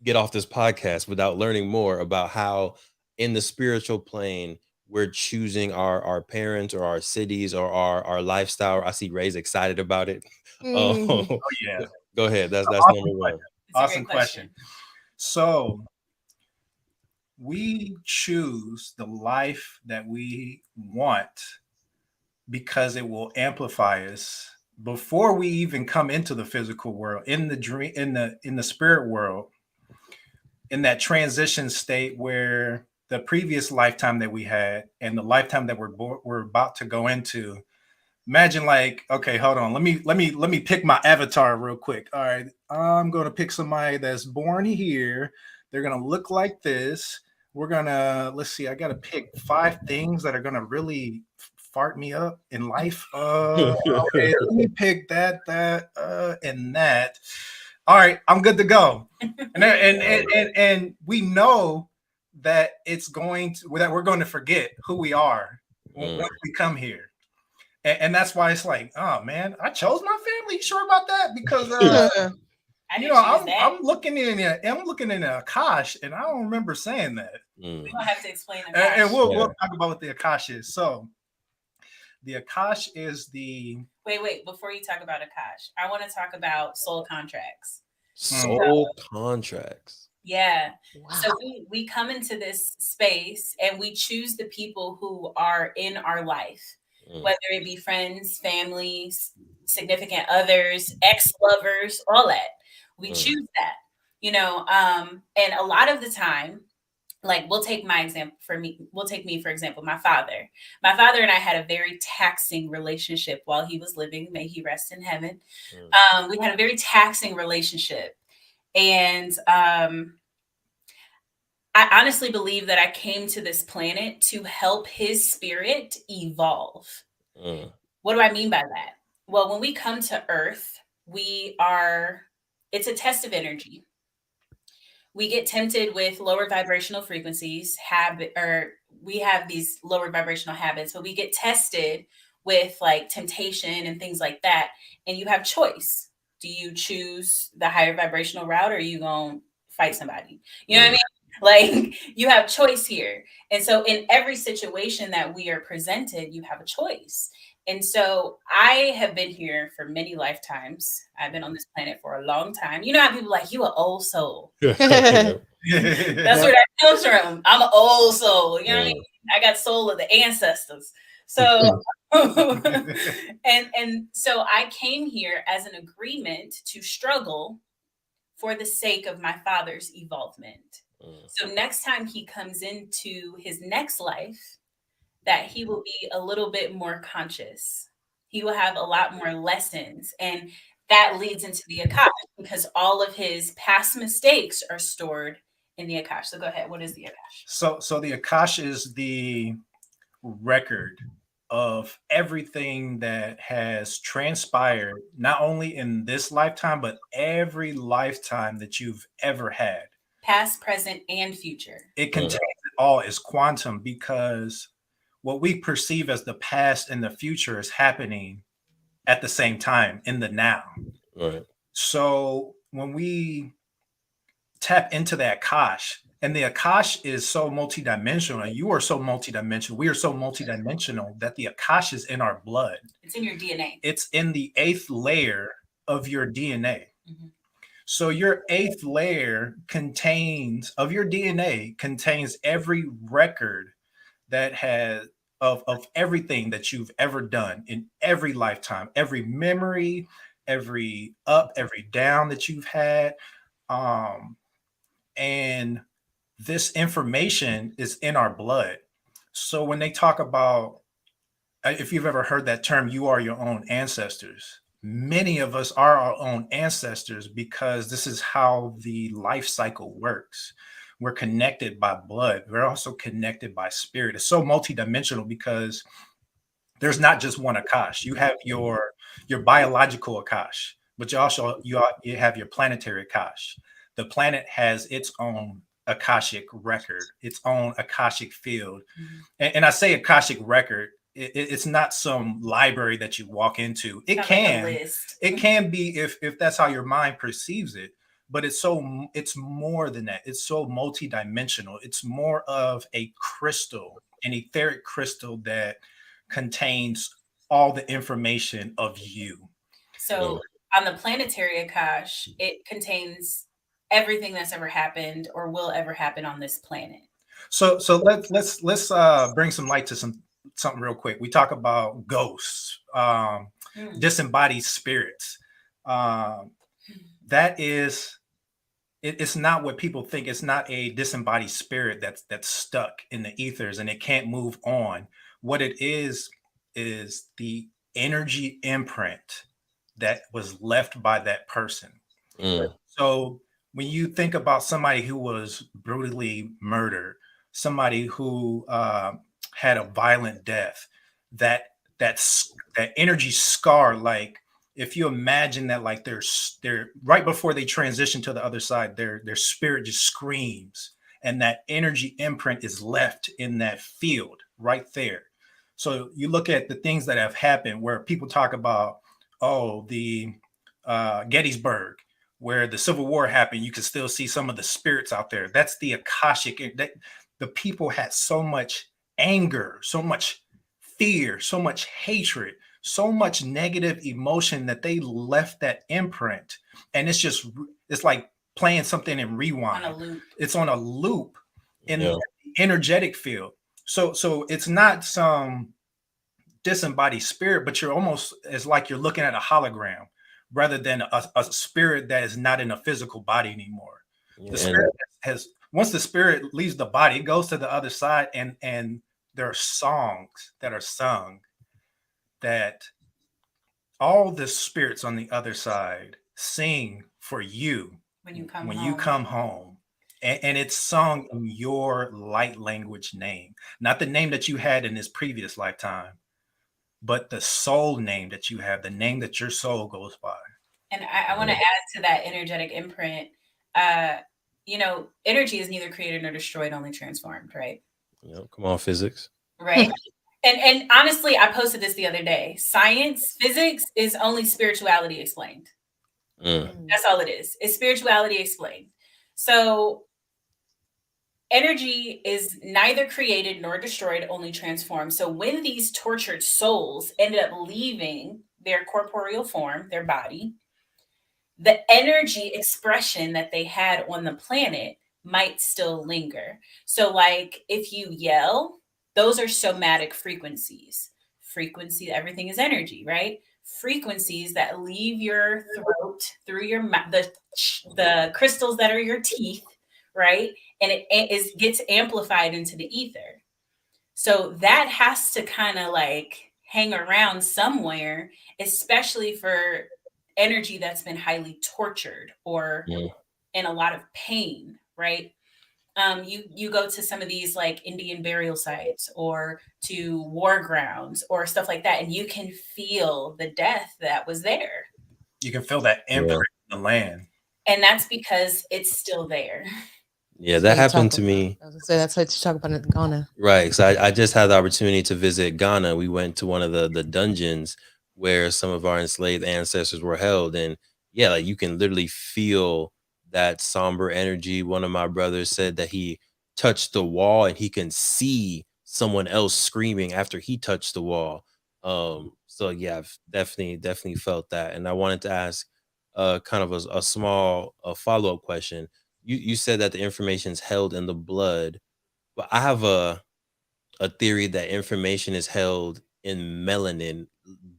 get off this podcast without learning more about how, in the spiritual plane, we're choosing our parents or our cities or our lifestyle. I see Ray's excited about it. Oh yeah, go ahead. That's awesome number one. Awesome question. So we choose the life that we want because it will amplify us before we even come into the physical world, in the dream, in the spirit world, in that transition state where the previous lifetime that we had and the lifetime that we're about to go into. Imagine, like, okay, hold on, let me pick my avatar real quick. All right, I'm gonna pick somebody that's born here. They're gonna look like this. We're gonna, let's see, I gotta pick 5 things that are gonna really fart me up in life. Okay, let me pick that, and that. All right, I'm good to go. And we know that that we're going to forget who we are once we come here. And that's why it's like, oh man, I chose my family. You sure about that? Because I'm looking in the Akash, and I don't remember saying that. We don't have to explain Akash. And we'll talk about what the Akash is. So the Akash is the wait. Before you talk about Akash, I want to talk about soul contracts. Soul contracts. Yeah. Wow. So we come into this space and we choose the people who are in our life, whether it be friends, families, significant others, ex-lovers, all that. We choose that, and a lot of the time, like, we'll take my example We'll take me, for example, my father. My father and I had a very taxing relationship while he was living. May he rest in heaven. We had a very taxing relationship. And I honestly believe that I came to this planet to help his spirit evolve. What do I mean by that? Well, when we come to Earth, it's a test of energy. We get tempted with lower vibrational frequencies, we have these lower vibrational habits, but we get tested with like temptation and things like that. And you have choice. Do you choose the higher vibrational route, or are you going to fight somebody? You know what I mean? Like, you have choice here. And so in every situation that we are presented, you have a choice. And so I have been here for many lifetimes. I've been on this planet for a long time. You know how people are like, you an old soul. That's where that comes from. I'm an old soul. You know what I mean? I got soul of the ancestors. So and so I came here as an agreement to struggle for the sake of my father's evolvement. So next time he comes into his next life, that he will be a little bit more conscious. He will have a lot more lessons. And that leads into the Akash, because all of his past mistakes are stored in the Akash. So go ahead. What is the Akash? So the Akash is the record of everything that has transpired, not only in this lifetime, but every lifetime that you've ever had. Past, present, and future. It contains it all. Is quantum, because what we perceive as the past and the future is happening at the same time in the now. Right. So when we tap into that Akash, and the Akash is so multidimensional, you are so multidimensional, we are so multidimensional that the Akash is in our blood. It's in your DNA. It's in the 8th layer of your DNA. So your 8th layer contains every record that has of everything that you've ever done in every lifetime, every memory, every up, every down that you've had. And this information is in our blood. So when they talk about, if you've ever heard that term, you are your own ancestors, many of us are our own ancestors, because this is how the life cycle works. we're connected by blood. We're also connected by spirit. It's so multidimensional because there's not just one Akash. You have your biological Akash, but you have your planetary Akash. The planet has its own Akashic record, its own Akashic field. And I say Akashic record, it's not some library that you walk into. It Not can, like a list. it can be if that's how your mind perceives it, but it's more than that. It's so multidimensional. It's more of a crystal, an etheric crystal that contains all the information of you. So on the planetary Akash, it contains everything that's ever happened or will ever happen on this planet. So let's bring some light to something real quick. We talk about ghosts, disembodied spirits. That is, it's not what people think. It's not a disembodied spirit that's stuck in the ethers and it can't move on. What it is the energy imprint that was left by that person. So when you think about somebody who was brutally murdered, somebody who had a violent death, that that energy scar, like if you imagine that, like they're right before they transition to the other side, their spirit just screams, and that energy imprint is left in that field right there. So you look at the things that have happened where people talk about, oh, the Gettysburg, where the Civil War happened, you can still see some of the spirits out there. That's the Akashic. That the people had so much anger, so much fear, so much hatred, so much negative emotion that they left that imprint. And it's like playing something in rewind. On a loop. It's on a loop in the energetic field. So it's not some disembodied spirit, but it's like you're looking at a hologram rather than a spirit that is not in a physical body anymore. The spirit once the spirit leaves the body, it goes to the other side, and there are songs that are sung that all the spirits on the other side sing for you when you come when home. you come home. And it's sung in your light language name, not the name that you had in this previous lifetime, but the soul name that you have, the name that your soul goes by. And I want to add to that energetic imprint. Energy is neither created nor destroyed, only transformed, right? Come on, physics. Right. And honestly, I posted this the other day. Science, physics is only spirituality explained. That's all it is. It's spirituality explained. So energy is neither created nor destroyed, only transformed. So when these tortured souls ended up leaving their corporeal form, their body, the energy expression that they had on the planet might still linger. So like if you yell, those are somatic frequencies. Frequency, everything is energy, right? Frequencies that leave your throat through your mouth, the crystals that are your teeth, right? And it gets amplified into the ether. So that has to kind of like hang around somewhere, especially for energy that's been highly tortured or in a lot of pain, right? You go to some of these like Indian burial sites or to war grounds or stuff like that, and you can feel the death that was there. You can feel that imprint in the land. And that's because it's still there. Yeah, that happened to me. I was gonna say that's what you talk about in Ghana. Right. So I just had the opportunity to visit Ghana. We went to one of the dungeons where some of our enslaved ancestors were held. And yeah, like you can literally feel that somber energy. One of my brothers said that he touched the wall and he can see someone else screaming after he touched the wall. So yeah, I've definitely felt that. And I wanted to ask kind of a small follow-up question. You said that the information is held in the blood, but I have a theory that information is held in melanin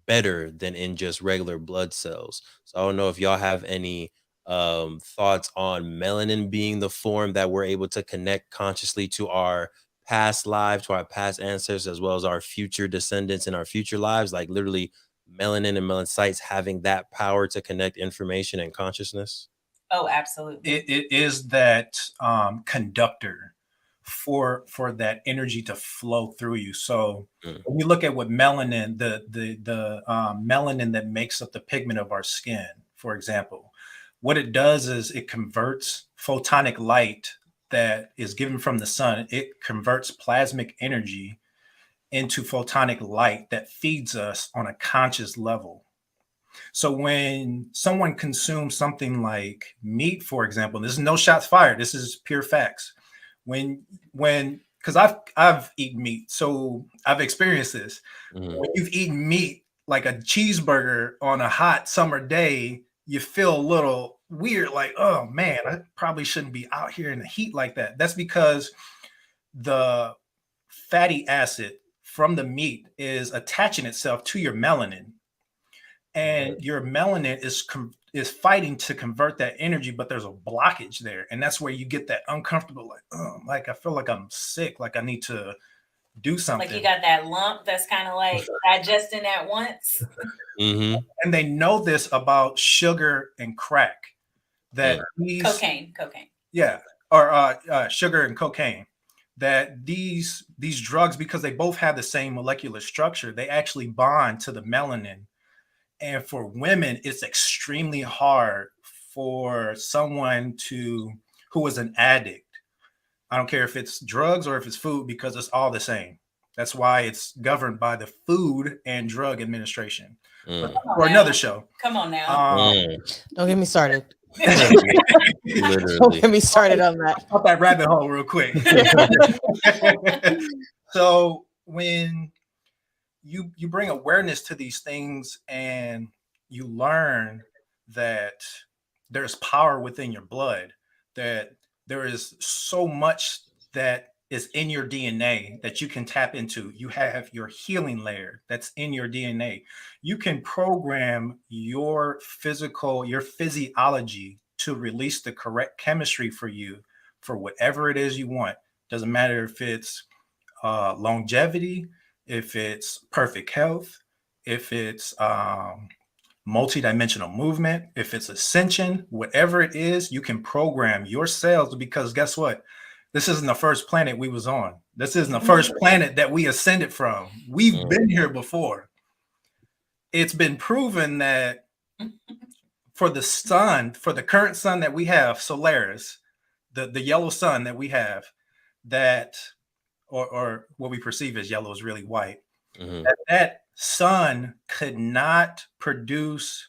better than in just regular blood cells. So I don't know if y'all have any thoughts on melanin being the form that we're able to connect consciously to our past lives, to our past ancestors, as well as our future descendants in our future lives, like literally melanin and melanocytes having that power to connect information and consciousness. Oh, absolutely. It is that conductor for that energy to flow through you. So when you look at what melanin, the melanin that makes up the pigment of our skin, for example, what it does is it converts photonic light that is given from the sun. It converts plasmic energy into photonic light that feeds us on a conscious level. So when someone consumes something like meat, for example, this is no shots fired. This is pure facts. When because I've eaten meat, so I've experienced this. When you've eaten meat like a cheeseburger on a hot summer day, you feel a little weird, like, oh man, I probably shouldn't be out here in the heat like that. That's because the fatty acid from the meat is attaching itself to your melanin, and your melanin is fighting to convert that energy, but there's a blockage there, and that's where you get that uncomfortable, like, oh, like I feel like I'm sick, like I need to do something. Like you got that lump that's kind of like digesting at once. And they know this about sugar and crack, that these cocaine, yeah, or sugar and cocaine, that these drugs, because they both have the same molecular structure, they actually bond to the melanin. And for women, it's extremely hard for someone who is an addict. I don't care if it's drugs or if it's food, because it's all the same. That's why it's governed by the Food and Drug Administration. But for another show. Come on now. Don't get me started. Don't get me started on that. Up that rabbit hole real quick. So when you bring awareness to these things, and you learn that there's power within your blood, that there is so much that is in your DNA that you can tap into. You have your healing layer that's in your DNA. You can program your physiology to release the correct chemistry for you for whatever it is you want. Doesn't matter if it's longevity, if it's perfect health, if it's multidimensional movement, if it's ascension, whatever it is, you can program your cells, because guess what? This isn't the first planet we was on. This isn't the first planet that we ascended from. We've been here before. It's been proven that for the sun, for the current sun that we have, Solaris, the yellow sun that we have, that or what we perceive as yellow is really white, that sun could not produce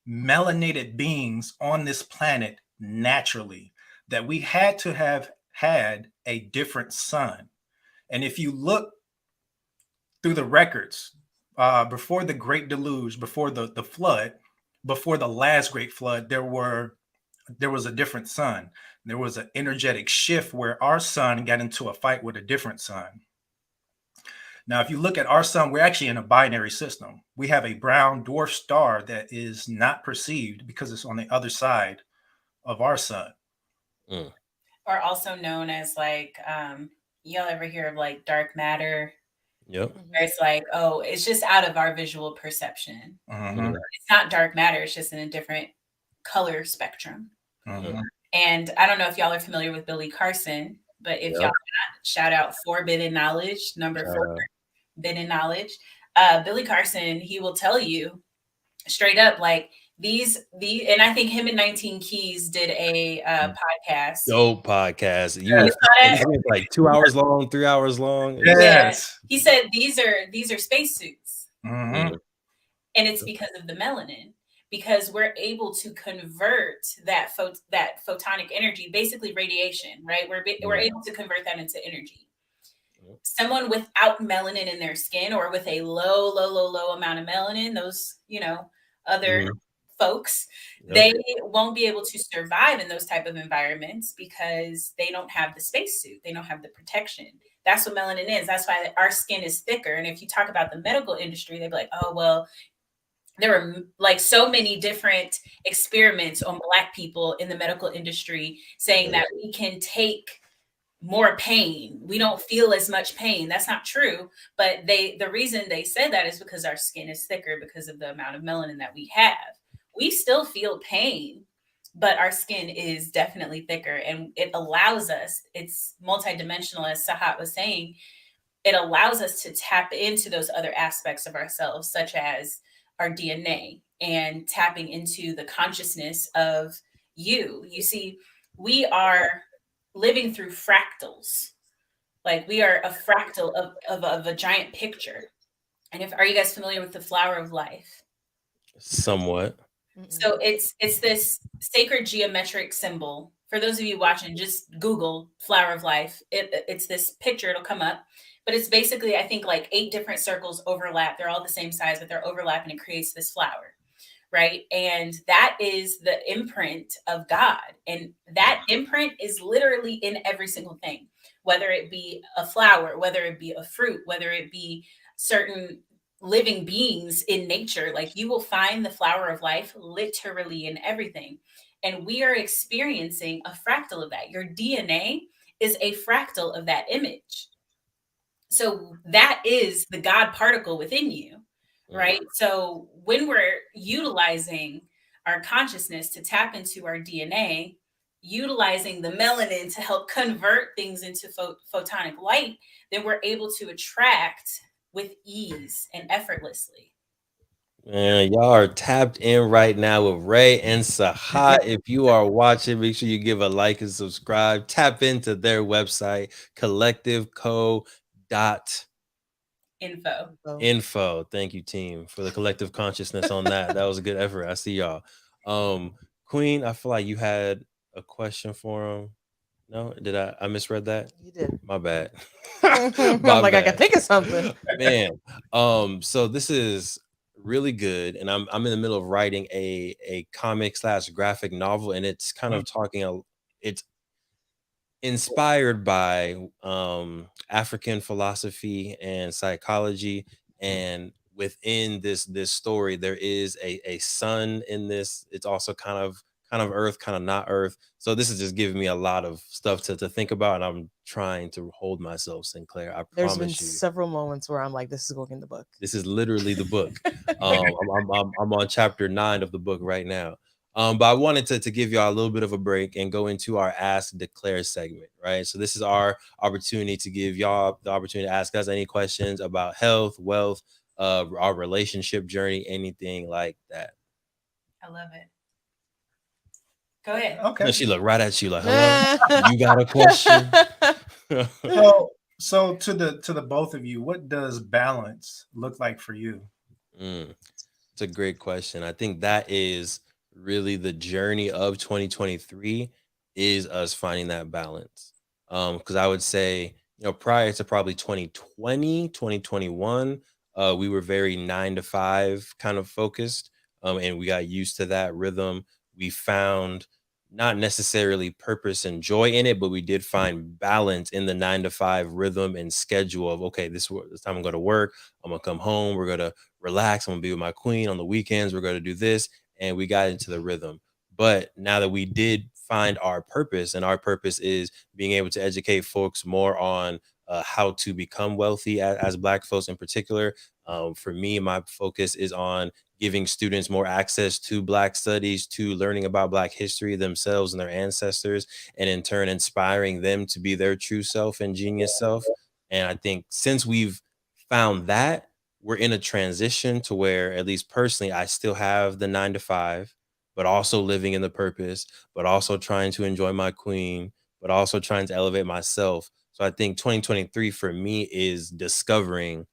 melanated beings on this planet naturally, that we had to have had a different sun. And if you look through the records, before the Great Deluge, before the flood, before the last great flood, there was a different sun. There was an energetic shift where our sun got into a fight with a different sun. Now, if you look at our sun, we're actually in a binary system. We have a brown dwarf star that is not perceived because it's on the other side of our sun. Or also known as, like, y'all ever hear of like dark matter? Yep. Where it's like, oh, it's just out of our visual perception. It's not dark matter. It's just in a different color spectrum. And I don't know if y'all are familiar with Billy Carson, but if y'all not, shout out Forbidden Knowledge, number 4, Forbidden Knowledge. Billy Carson, he will tell you straight up, like, these, and I think him and 19 Keys did a podcast. Dope podcast. It was like 2 hours long, 3 hours long. Yes. He said these are spacesuits. And it's because of the melanin, because we're able to convert that photonic energy, basically radiation, right? We're able to convert that into energy. Someone without melanin in their skin, or with a low amount of melanin, those, other folks, they won't be able to survive in those type of environments because they don't have the spacesuit. They don't have the protection. That's what melanin is. That's why our skin is thicker. And if you talk about the medical industry, they'd be like, oh, well, there were like so many different experiments on Black people in the medical industry saying that we can take more pain. We don't feel as much pain. That's not true. But the reason they said that is because our skin is thicker because of the amount of melanin that we have. We still feel pain, but our skin is definitely thicker, and it allows us, it's multidimensional, as Sahat was saying. It allows us to tap into those other aspects of ourselves, such as our DNA, and tapping into the consciousness of you. You see, we are living through fractals. Like, we are a fractal of a giant picture. And are you guys familiar with the flower of life? Somewhat. So it's this sacred geometric symbol. For those of you watching, just Google flower of life. It's this picture, it'll come up. But it's basically, I think, like 8 different circles overlap. They're all the same size, but they're overlapping, and it creates this flower, right? And that is the imprint of God. And that imprint is literally in every single thing, whether it be a flower, whether it be a fruit, whether it be certain living beings in nature. Like, you will find the flower of life literally in everything. And we are experiencing a fractal of that. Your DNA is a fractal of that image. So that is the God particle within you, right? So when we're utilizing our consciousness to tap into our DNA, utilizing the melanin to help convert things into photonic light, then we're able to attract with ease and effortlessly. Man, y'all are tapped in right now with Ray and Sahat. If you are watching, make sure you give a like and subscribe. Tap into their website, collectiveco.info. Thank you, team, for the collective consciousness on that. That was a good effort. I see y'all. Queen, I feel like you had a question for him. No, did I misread that? You did. My bad. I'm like, I can think of something. Man. So this is really good, and I'm in the middle of writing a comic / graphic novel, and it's kind of talking it's inspired by African philosophy and psychology, and within this story there is a sun in this. It's also kind of earth, kind of not earth. So this is just giving me a lot of stuff to think about, and I'm trying to hold myself, Sinclair. I There's been promise you. several moments where I'm like, this is going in the book. This is literally the book. I'm on chapter 9 of the book right now. But I wanted to give y'all a little bit of a break and go into our Ask Declare segment, right? So this is our opportunity to give y'all the opportunity to ask us any questions about health, wealth, our relationship journey, anything like that. I love it. Go ahead. Okay. She looked right at you like, hello, you got a question? So to the both of you, what does balance look like for you? It's a great question. I think that is really the journey of 2023, is us finding that balance. Because I would say, prior to probably 2020, 2021, we were very 9 to 5 kind of focused. And we got used to that rhythm. We found not necessarily purpose and joy in it, but we did find balance in the 9 to 5 rhythm and schedule of, okay, this time I'm going to work. I'm going to come home. We're going to relax. I'm going to be with my queen on the weekends. We're going to do this. And we got into the rhythm. But now that we did find our purpose, and our purpose is being able to educate folks more on how to become wealthy as Black folks in particular. For me, my focus is on giving students more access to Black studies, to learning about Black history themselves and their ancestors, and in turn inspiring them to be their true self and genius self. And I think since we've found that, we're in a transition to where, at least personally, I still have the 9 to 5, but also living in the purpose, but also trying to enjoy my queen, but also trying to elevate myself. So I think 2023 for me is discovering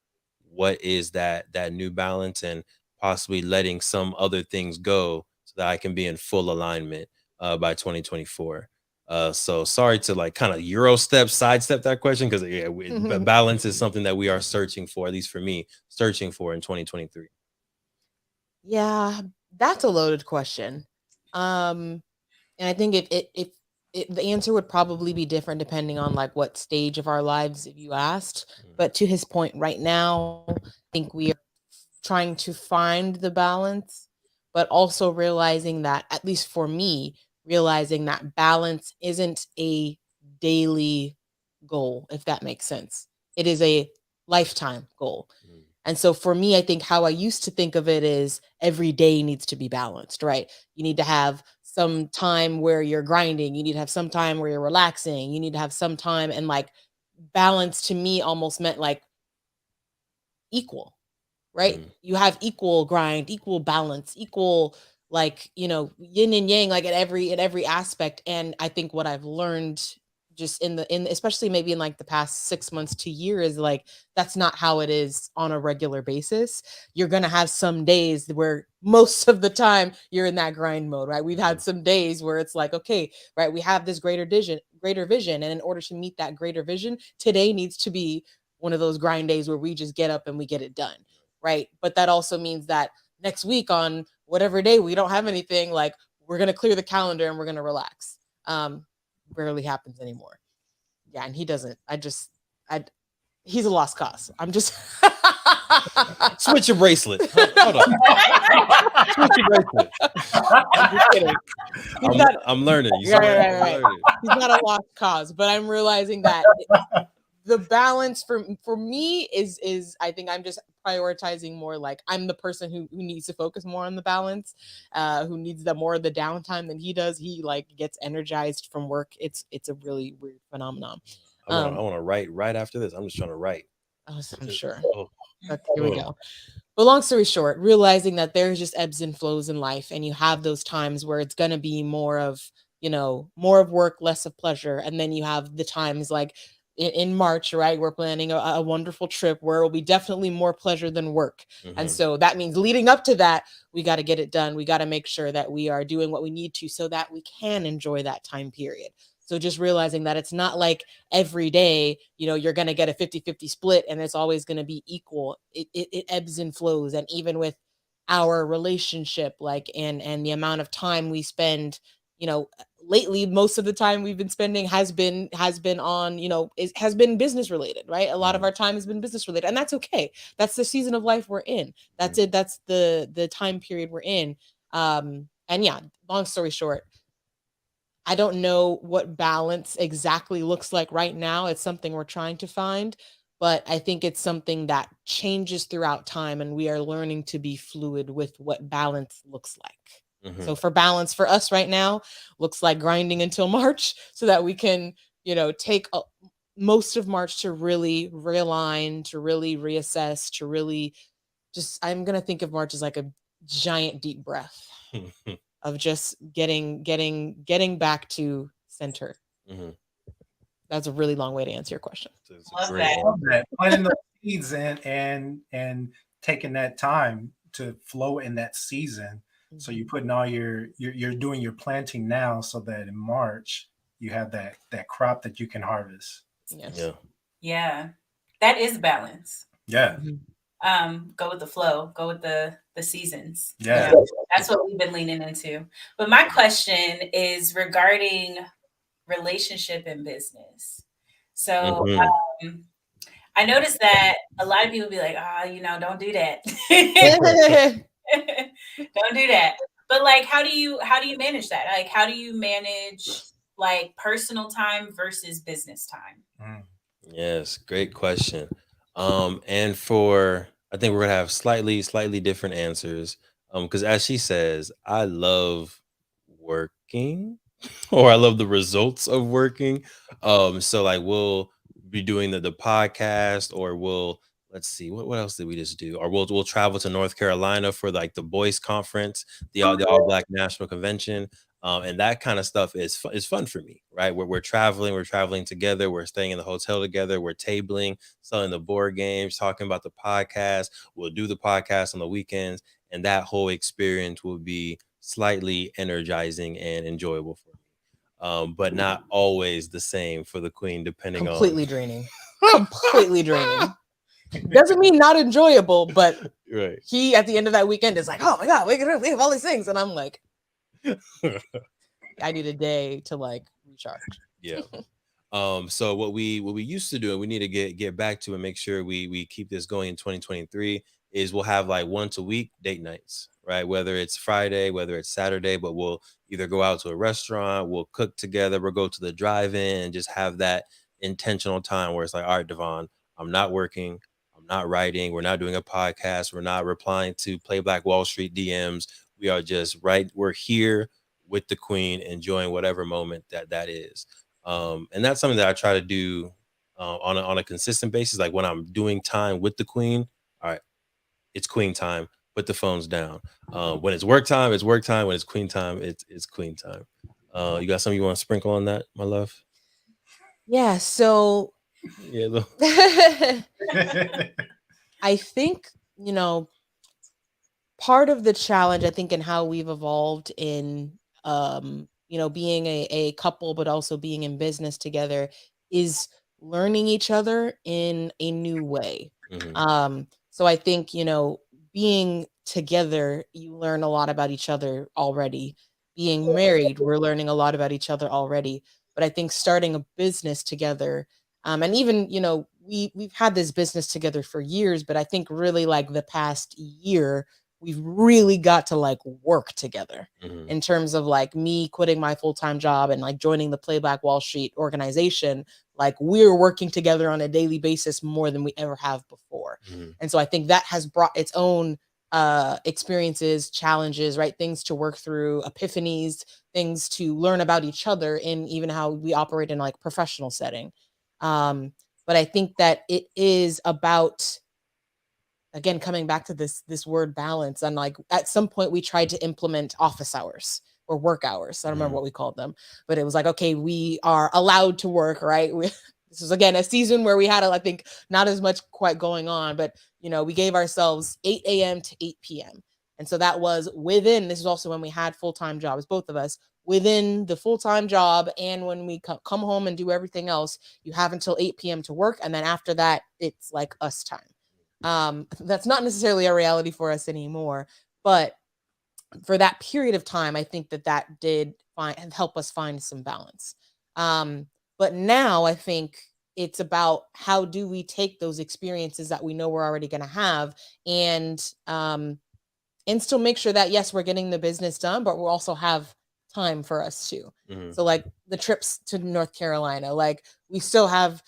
what is that new balance, and possibly letting some other things go so that I can be in full alignment by 2024. So sorry to like kind of sidestep that question, because balance is something that we are searching for, at least for me, searching for in 2023. Yeah, that's a loaded question. And I think if the answer would probably be different depending on like what stage of our lives if you asked. But to his point right now, I think we are trying to find the balance, but also realizing that, at least for me, realizing that balance isn't a daily goal, if that makes sense. It is a lifetime goal. And so for me, I think how I used to think of it is every day needs to be balanced, right? You need to have some time where you're grinding. You need to have some time where you're relaxing. You need to have some time, and like balance to me almost meant like equal, right? You have equal grind, equal balance, equal, like, you know, yin and yang, like at every aspect. And I think what I've learned just in especially maybe in like the past 6 months to year is like that's not how it is on a regular basis. You're gonna have some days where most of the time you're in that grind mode, right? We've had some days where it's like, okay, right, we have this greater vision, and in order to meet that greater vision, today needs to be one of those grind days where we just get up and we get it done, right? But that also means that next week on whatever day we don't have anything, like we're gonna clear the calendar and we're gonna relax. Rarely happens anymore. Yeah, and he doesn't. He's a lost cause. I'm just switch your bracelet. Hold on. Switch your bracelet. I'm just kidding. I'm learning. Right. He's not a lost cause, but I'm realizing that the balance for me is I think I'm just prioritizing more, like I'm the person who needs to focus more on the balance, who needs more of the downtime than he does. He like gets energized from work. It's a really weird phenomenon. I want to write right after this. I'm just trying to write. I'm sure. Here we go. But long story short, realizing that there's just ebbs and flows in life, and you have those times where it's going to be more of, you know, more of work, less of pleasure. And then you have the times like in March, right? We're planning a wonderful trip where it will be definitely more pleasure than work. And so that means leading up to that, we got to get it done. We got to make sure that we are doing what we need to so that we can enjoy that time period. So just realizing that it's not like every day, you know, you're going to get a 50-50 split and it's always going to be equal. It ebbs and flows. And even with our relationship, like, and the amount of time we spend, you know, lately, most of the time we've been spending has been on, you know, it has been business related, right? A lot of our time has been business related, and that's okay. That's the season of life we're in. That's it. That's the time period we're in. And yeah, long story short, I don't know what balance exactly looks like right now. It's something we're trying to find, but I think it's something that changes throughout time, and we are learning to be fluid with what balance looks like. So for balance for us right now, looks like grinding until March so that we can, you know, take most of March to really realign, to really reassess, to really just, I'm going to think of March as like a giant deep breath of just getting back to center. That's a really long way to answer your question. Love that. Planting those seeds and taking that time to flow in that season. So you're putting all you're doing your planting now so that in March you have that crop that you can harvest. Yes. Yeah. That is balance. Yeah. Go with the flow, go with the seasons. Yeah. That's what we've been leaning into. But my question is regarding relationship and business. So I noticed that a lot of people be like, you know, don't do that. Don't do that. But like, how do you manage that? Like, how do you manage like personal time versus business time? Yes, great question. And for, I think we're gonna have slightly different answers. Because as she says, I love working, or I love the results of working. So like we'll be doing the podcast, or let's see, what else did we just do? Or we'll travel to North Carolina for like the Boys Conference, the All Black National Convention. And that kind of stuff is fun for me, right? We're traveling together, we're staying in the hotel together, we're tabling, selling the board games, talking about the podcast. We'll do the podcast on the weekends, and that whole experience will be slightly energizing and enjoyable for me. But not always the same for the queen, depending completely draining. Completely draining. Doesn't mean not enjoyable, but he at the end of that weekend is like, oh my God, we have all these things. And I'm like, I need a day to like recharge. Yeah. So what we used to do, and we need to get back to and make sure we keep this going in 2023, is we'll have like once a week date nights, right? Whether it's Friday, whether it's Saturday, but we'll either go out to a restaurant, we'll cook together, we'll go to the drive-in and just have that intentional time where it's like, all right, Devon, I'm not working, I'm not writing, we're not doing a podcast, we're not replying to Play Black Wall Street DMs. We are just we're here. with the queen, enjoying whatever moment that is. And that's something that I try to do on a consistent basis. Like when I'm doing time with the queen, all right, it's queen time. Put the phones down. When it's work time, it's work time. When it's queen time, it's queen time. You got something you want to sprinkle on that, my love? Yeah. So Yeah. I think, you know, part of the challenge, I think, in how we've evolved in, you know, being a couple, but also being in business together is learning each other in a new way. So I think, you know, being together, you learn a lot about each other already. Being married, we're learning a lot about each other already. But I think starting a business together, and even, you know, we've had this business together for years, but I think really like the past year, we've really got to like work together in terms of like me quitting my full-time job and like joining the Playback Wall Street organization. Like we're working together on a daily basis more than we ever have before. And so I think that has brought its own experiences, challenges, right? Things to work through, epiphanies, things to learn about each other, and even how we operate in like professional setting. But I think that it is about, again, coming back to this word balance. And like at some point we tried to implement office hours or work hours. I don't remember what we called them, but it was like, okay, we are allowed to work, right? This was again a season where we had, I think, not as much quite going on, but you know, we gave ourselves 8 a.m. to 8 p.m. And so that was within, this is also when we had full-time jobs, both of us, within the full-time job. And when we come home and do everything else, you have until 8 p.m. to work. And then after that, it's like us time. That's not necessarily a reality for us anymore, but for that period of time, I think that did help us find some balance. But now I think it's about how do we take those experiences that we know we're already going to have and still make sure that, yes, we're getting the business done, but we'll also have time for us too. So like the trips to North Carolina, like we still have,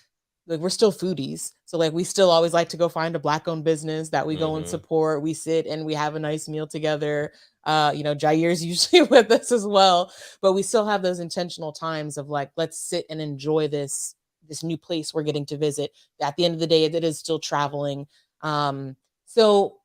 like we're still foodies. So like we still always like to go find a Black-owned business that we go and support. We sit and we have a nice meal together. You know, Jair's usually with us as well, but we still have those intentional times of like, let's sit and enjoy this new place we're getting to visit. At the end of the day, it is still traveling. So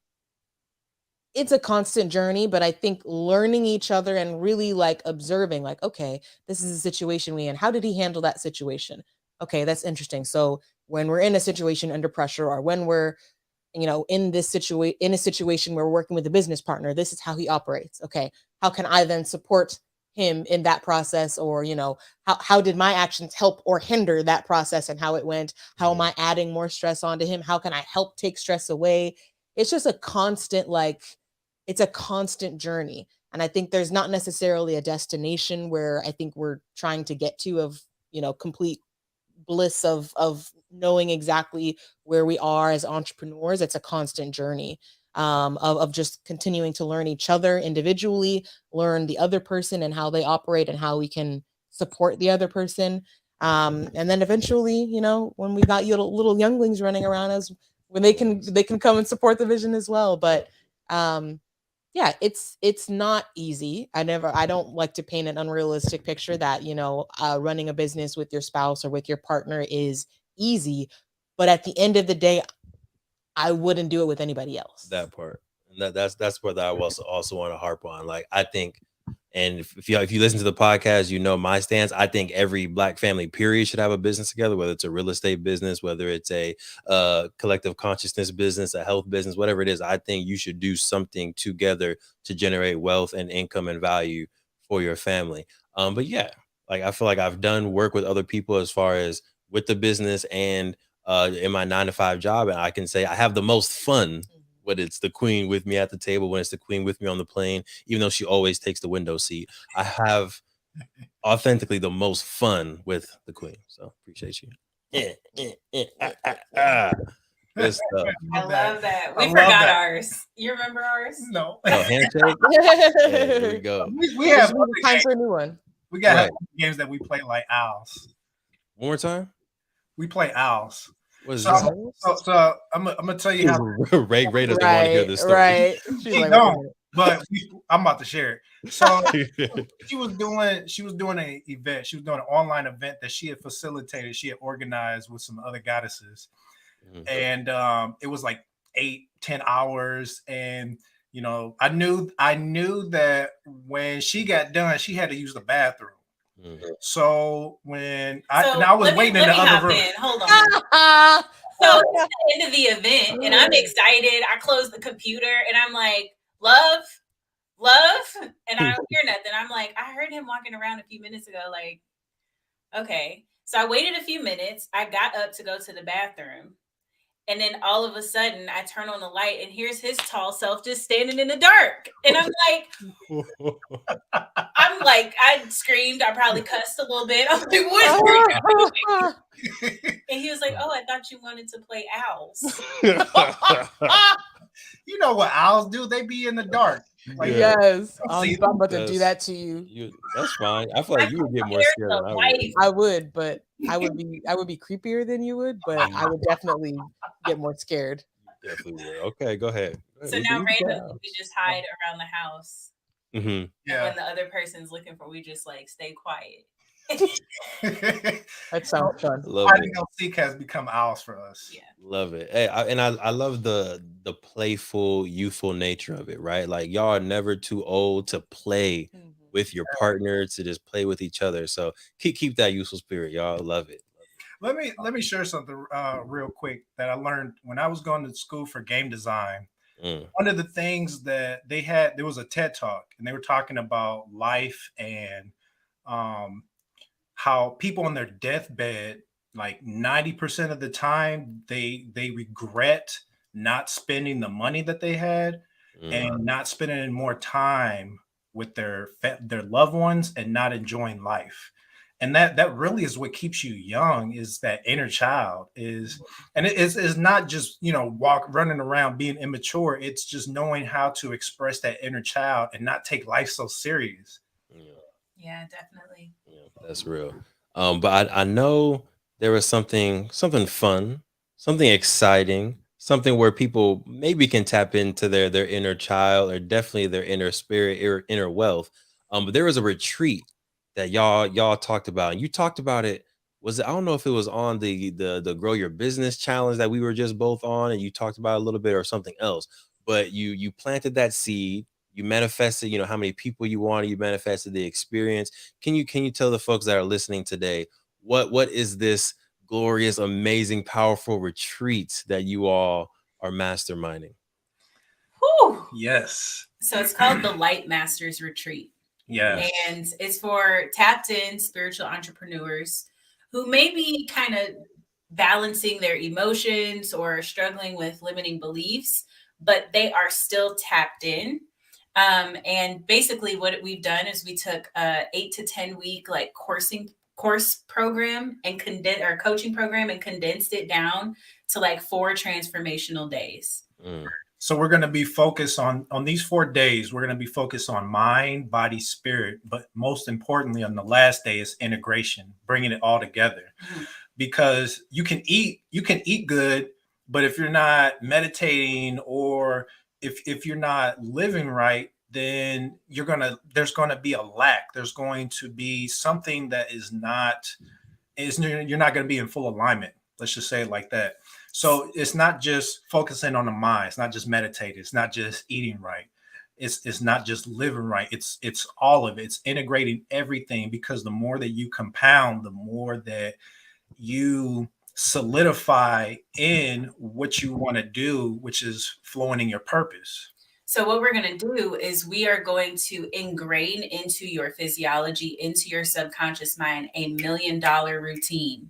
it's a constant journey, but I think learning each other and really like observing, like, okay, this is a situation we in. How did he handle that situation? Okay, that's interesting. So when we're in a situation under pressure, or when we're, you know, in a situation where we're working with a business partner, this is how he operates. Okay, how can I then support him in that process? Or, you know, how did my actions help or hinder that process and how it went? How am I adding more stress onto him? How can I help take stress away? It's just a constant, like, it's a constant journey. And I think there's not necessarily a destination where I think we're trying to get to of, you know, complete bliss of knowing exactly where we are as entrepreneurs. It's a constant journey of just continuing to learn each other individually, learn the other person and how they operate and how we can support the other person. And then eventually, you know, when we got little younglings running around us, when they can come and support the vision as well. But yeah, it's not easy. I don't like to paint an unrealistic picture that, you know, running a business with your spouse or with your partner is easy. But at the end of the day, I wouldn't do it with anybody else. That part. And that's what I also want to harp on. Like, I think, and if you listen to the podcast, you know my stance. I think every Black family, period, should have a business together, whether it's a real estate business, whether it's a collective consciousness business, a health business, whatever it is. I think you should do something together to generate wealth and income and value for your family. But yeah, like I feel like I've done work with other people as far as with the business and in my 9-to-5 job, and I can say I have the most fun when it's the queen with me at the table, when it's the queen with me on the plane, even though she always takes the window seat. I have authentically the most fun with the queen. So appreciate you. Good stuff. I love that. We forgot ours. You remember ours? No. Handshake? Hey, here we go. We have time for a new one. We got games that we play like owls. One more time? We play owls. What is so I'm gonna tell you how Ray doesn't want to hear this story. Right. But I'm about to share it. So she was doing an event. She was doing an online event that she had facilitated. She had organized with some other goddesses, and it was like 8-10 hours. And I knew that when she got done, she had to use the bathroom. So when I was waiting in the other room. Hold on. So it's the end of the event, and I'm excited. I close the computer, and I'm like, love, and I don't hear nothing. I'm like, I heard him walking around a few minutes ago. Like, okay. So I waited a few minutes. I got up to go to the bathroom. And then all of a sudden, I turn on the light, and here's his tall self just standing in the dark. And I'm like, I screamed. I probably cussed a little bit. I'm like, what? And he was like, oh, I thought you wanted to play owls. You know what owls do? They be in the dark. Like, yes, I'm about to do that to you. That's fine. I feel like you would get more scared than I would. I would, but I would be creepier than you would, but I would definitely get more scared. Definitely would. Okay, go ahead. So now randomly we just hide around the house. Mm-hmm. Yeah. When the other person's looking for, we just like stay quiet. That sounds fun. Hiding and seek has become owls for us. Yeah, love it. Hey, I love the playful, youthful nature of it. Right, like y'all are never too old to play with your partner, to just play with each other. So keep that youthful spirit, y'all. Love it. Let me share something real quick that I learned when I was going to school for game design. One of the things that they had, there was a TED Talk, and they were talking about life and how people on their deathbed, like 90% of the time, they regret not spending the money that they had and not spending more time with their loved ones and not enjoying life. And that really is what keeps you young, is that inner child and it's not just, running around being immature. It's just knowing how to express that inner child and not take life so serious. Yeah, definitely. Yeah, that's real. But I know there was something fun, something exciting, something where people maybe can tap into their inner child, or definitely their inner spirit, inner wealth. But there was a retreat that y'all talked about, and you talked about it. I don't know if it was on the Grow Your Business challenge that we were just both on, and you talked about a little bit, or something else. But you planted that seed. You manifested, how many people you wanted. You manifested the experience. Can you tell the folks that are listening today what is this glorious, amazing, powerful retreat that you all are masterminding? Whew. Yes. So it's called the Light Masters Retreat. Yes. And it's for tapped in spiritual entrepreneurs who may be kind of balancing their emotions or struggling with limiting beliefs, but they are still tapped in. And basically what we've done is we took 8 to 10 week like course program and coaching program and condensed it down to like 4 transformational days. So we're going to be focused on these 4 days. We're going to be focused on mind, body, spirit, but most importantly on the last day is integration, bringing it all together. Because you can eat good, but if you're not meditating, or if you're not living right, then there's going to be a lack. There's going to be something that you're not going to be in full alignment. Let's just say it like that. So it's not just focusing on the mind. It's not just meditating. It's not just eating right. It's not just living right. It's all of it. It's integrating everything, because the more that you compound, the more that you solidify in what you want to do, which is flowing in your purpose. So what we're going to do is we are going to ingrain into your physiology, into your subconscious mind, $1 million routine.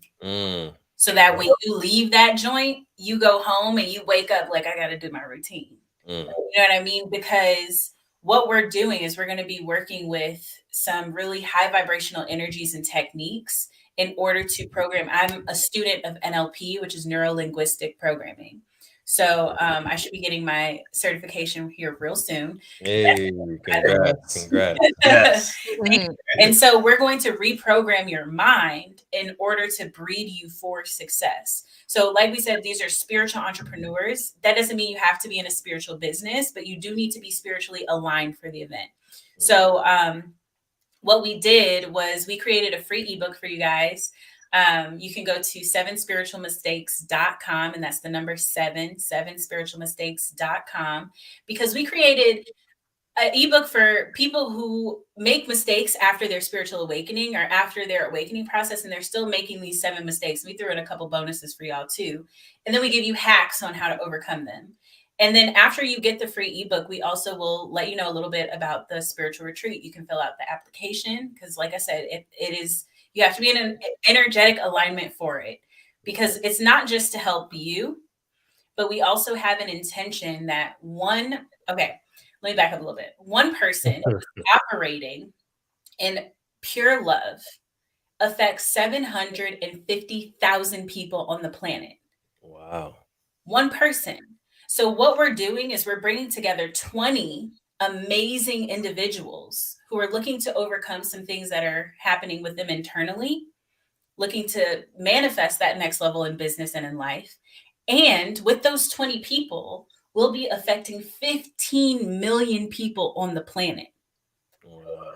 So that when you leave that joint, you go home and you wake up like, I got to do my routine. You know what I mean? Because what we're doing is we're going to be working with some really high vibrational energies and techniques in order to program. I'm a student of NLP, which is neuro-linguistic programming. So I should be getting my certification here real soon. Hey, congrats. Yes. And so we're going to reprogram your mind in order to breed you for success. So like we said, these are spiritual entrepreneurs. That doesn't mean you have to be in a spiritual business, but you do need to be spiritually aligned for the event. So what we did was we created a free ebook for you guys. You can go to 7spiritualmistakes.com, and that's the number 7spiritualmistakes.com, because we created an ebook for people who make mistakes after their spiritual awakening or after their awakening process, and they're still making these 7 mistakes. We threw in a couple bonuses for y'all too. And then we give you hacks on how to overcome them. And then after you get the free ebook, we also will let you know a little bit about the spiritual retreat. You can fill out the application because, like I said, it is, you have to be in an energetic alignment for it, because it's not just to help you, but we also have an intention that okay, let me back up a little bit. One person operating in pure love affects 750,000 people on the planet. Wow. One person. So what we're doing is we're bringing together 20 amazing individuals who are looking to overcome some things that are happening with them internally, looking to manifest that next level in business and in life. And with those 20 people, we'll be affecting 15 million people on the planet. Wow.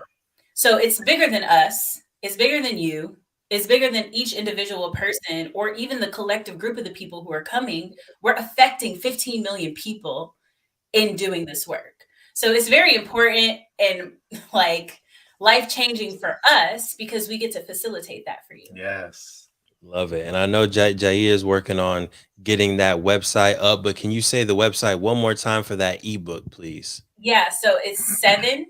So it's bigger than us. It's bigger than you. It's bigger than each individual person or even the collective group of the people who are coming. We're affecting 15 million people in doing this work. So it's very important and like life-changing for us because we get to facilitate that for you. Yes. Love it. And I know Jair is working on getting that website up, but can you say the website one more time for that ebook, please? Yeah. So it's 7,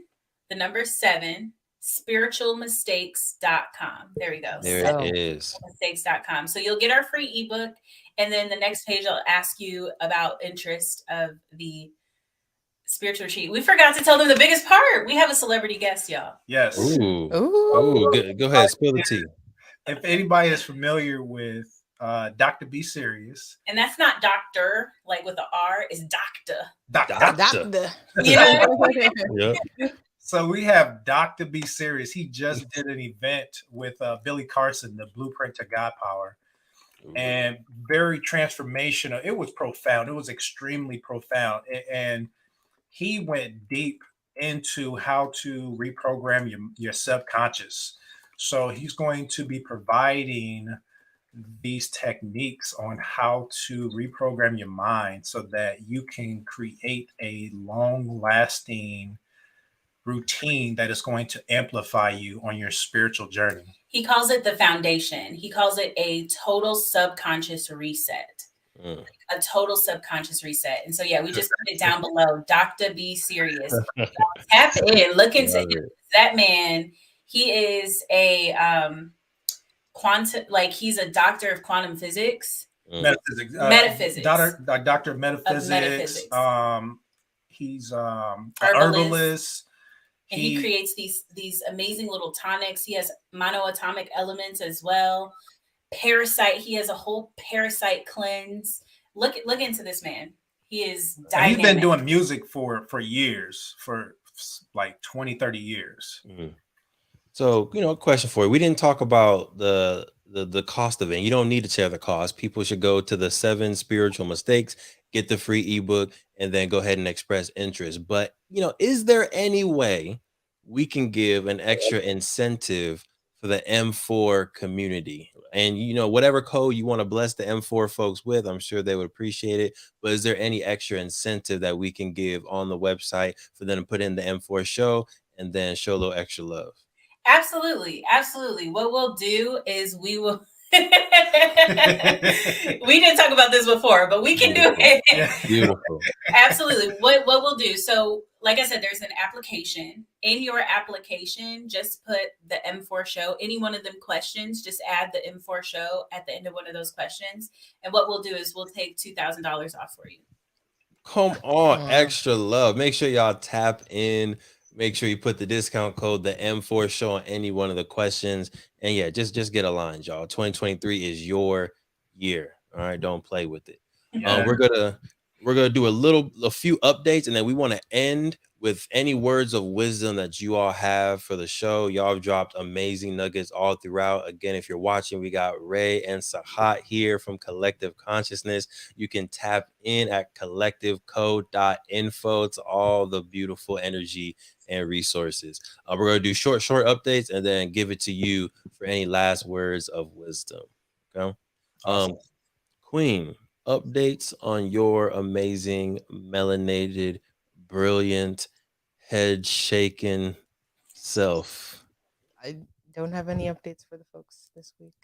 the number 7, spiritualmistakes.com. There we go. There it is. Mistakes.com. So you'll get our free ebook. And then the next page, I'll ask you about interest of the spiritual retreat. We forgot to tell them the biggest part. We have a celebrity guest, y'all. Yes. Ooh. Ooh. Go ahead. Spill the tea. If anybody is familiar with Dr. Be Serious. And that's not doctor, like with the R, it's doctor. Doctor. Yeah. Yep. So we have Dr. Be Serious. He just did an event with Billy Carson, the Blueprint to God Power. And very transformational. It was profound. It was extremely profound. And he went deep into how to reprogram your subconscious. So he's going to be providing these techniques on how to reprogram your mind so that you can create a long-lasting routine that is going to amplify you on your spiritual journey. He calls it the foundation. He calls it a total subconscious reset. A total subconscious reset. And so, yeah, we just put it down below. Dr. Be Serious. Tap in, look into him. That man, he is a quantum, like he's a doctor of quantum physics. Metaphysics. Doctor of metaphysics. He's a herbalist. And he creates these amazing little tonics. He has monoatomic elements as well. Parasite. He has a whole parasite cleanse. Look into this man. He is dynamic. He's been doing music for years, for like 20, 30 years. So, question for you. We didn't talk about the cost of it. You don't need to share the cost. People should go to the 7 Spiritual Mistakes, get the free ebook, and then go ahead and express interest. But, is there any way we can give an extra incentive for the M4 community? And, whatever code you want to bless the M4 folks with, I'm sure they would appreciate it. But is there any extra incentive that we can give on the website for them to put in the M4 show and then show a little extra love? Absolutely. Absolutely. What we'll do is we will. We didn't talk about this before, but we can do it. Beautiful. Absolutely. What we'll do. So, like I said, there's an application. In your application, just put the M4 show. Any one of them questions, just add the M4 show at the end of one of those questions. And what we'll do is we'll take $2,000 off for you. Come on, extra love. Make sure y'all tap in. Make sure you put the discount code, the M4 show, on any one of the questions. And yeah, just get aligned, y'all. 2023 is your year. All right, don't play with it. Yeah. We're We're going to do a few updates, and then we want to end with any words of wisdom that you all have for the show. Y'all have dropped amazing nuggets all throughout. Again, if you're watching, we got Ray and Sahat here from Collective Consciousness. You can tap in at collectivecode.info to all the beautiful energy and resources. We're going to do short updates and then give it to you for any last words of wisdom. Okay. Awesome. Queen, updates on your amazing, melanated, brilliant, head shaking self. I don't have any updates for the folks this week.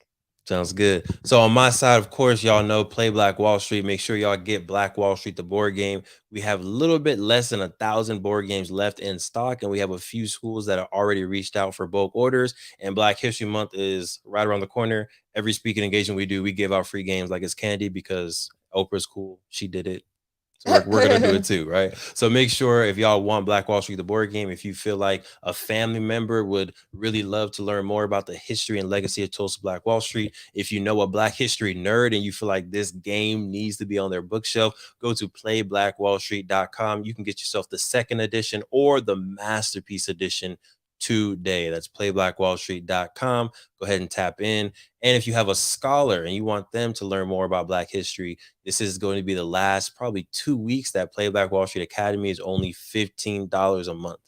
Sounds good. So on my side, of course, y'all know Play Black Wall Street. Make sure y'all get Black Wall Street, the board game. We have a little bit less than 1,000 board games left in stock, and we have a few schools that are already reached out for bulk orders. And Black History Month is right around the corner. Every speaking engagement we do, we give out free games like it's candy because Oprah's cool. She did it. So we're going to do it too, right? So make sure if y'all want Black Wall Street, the board game, if you feel like a family member would really love to learn more about the history and legacy of Tulsa Black Wall Street, if you know a Black history nerd and you feel like this game needs to be on their bookshelf, go to playblackwallstreet.com. You can get yourself the second edition or the masterpiece edition today. That's playblackwallstreet.com. Go ahead and tap in. And if you have a scholar and you want them to learn more about Black history, this is going to be the last probably 2 weeks that Play Black Wall Street Academy is only $15 a month.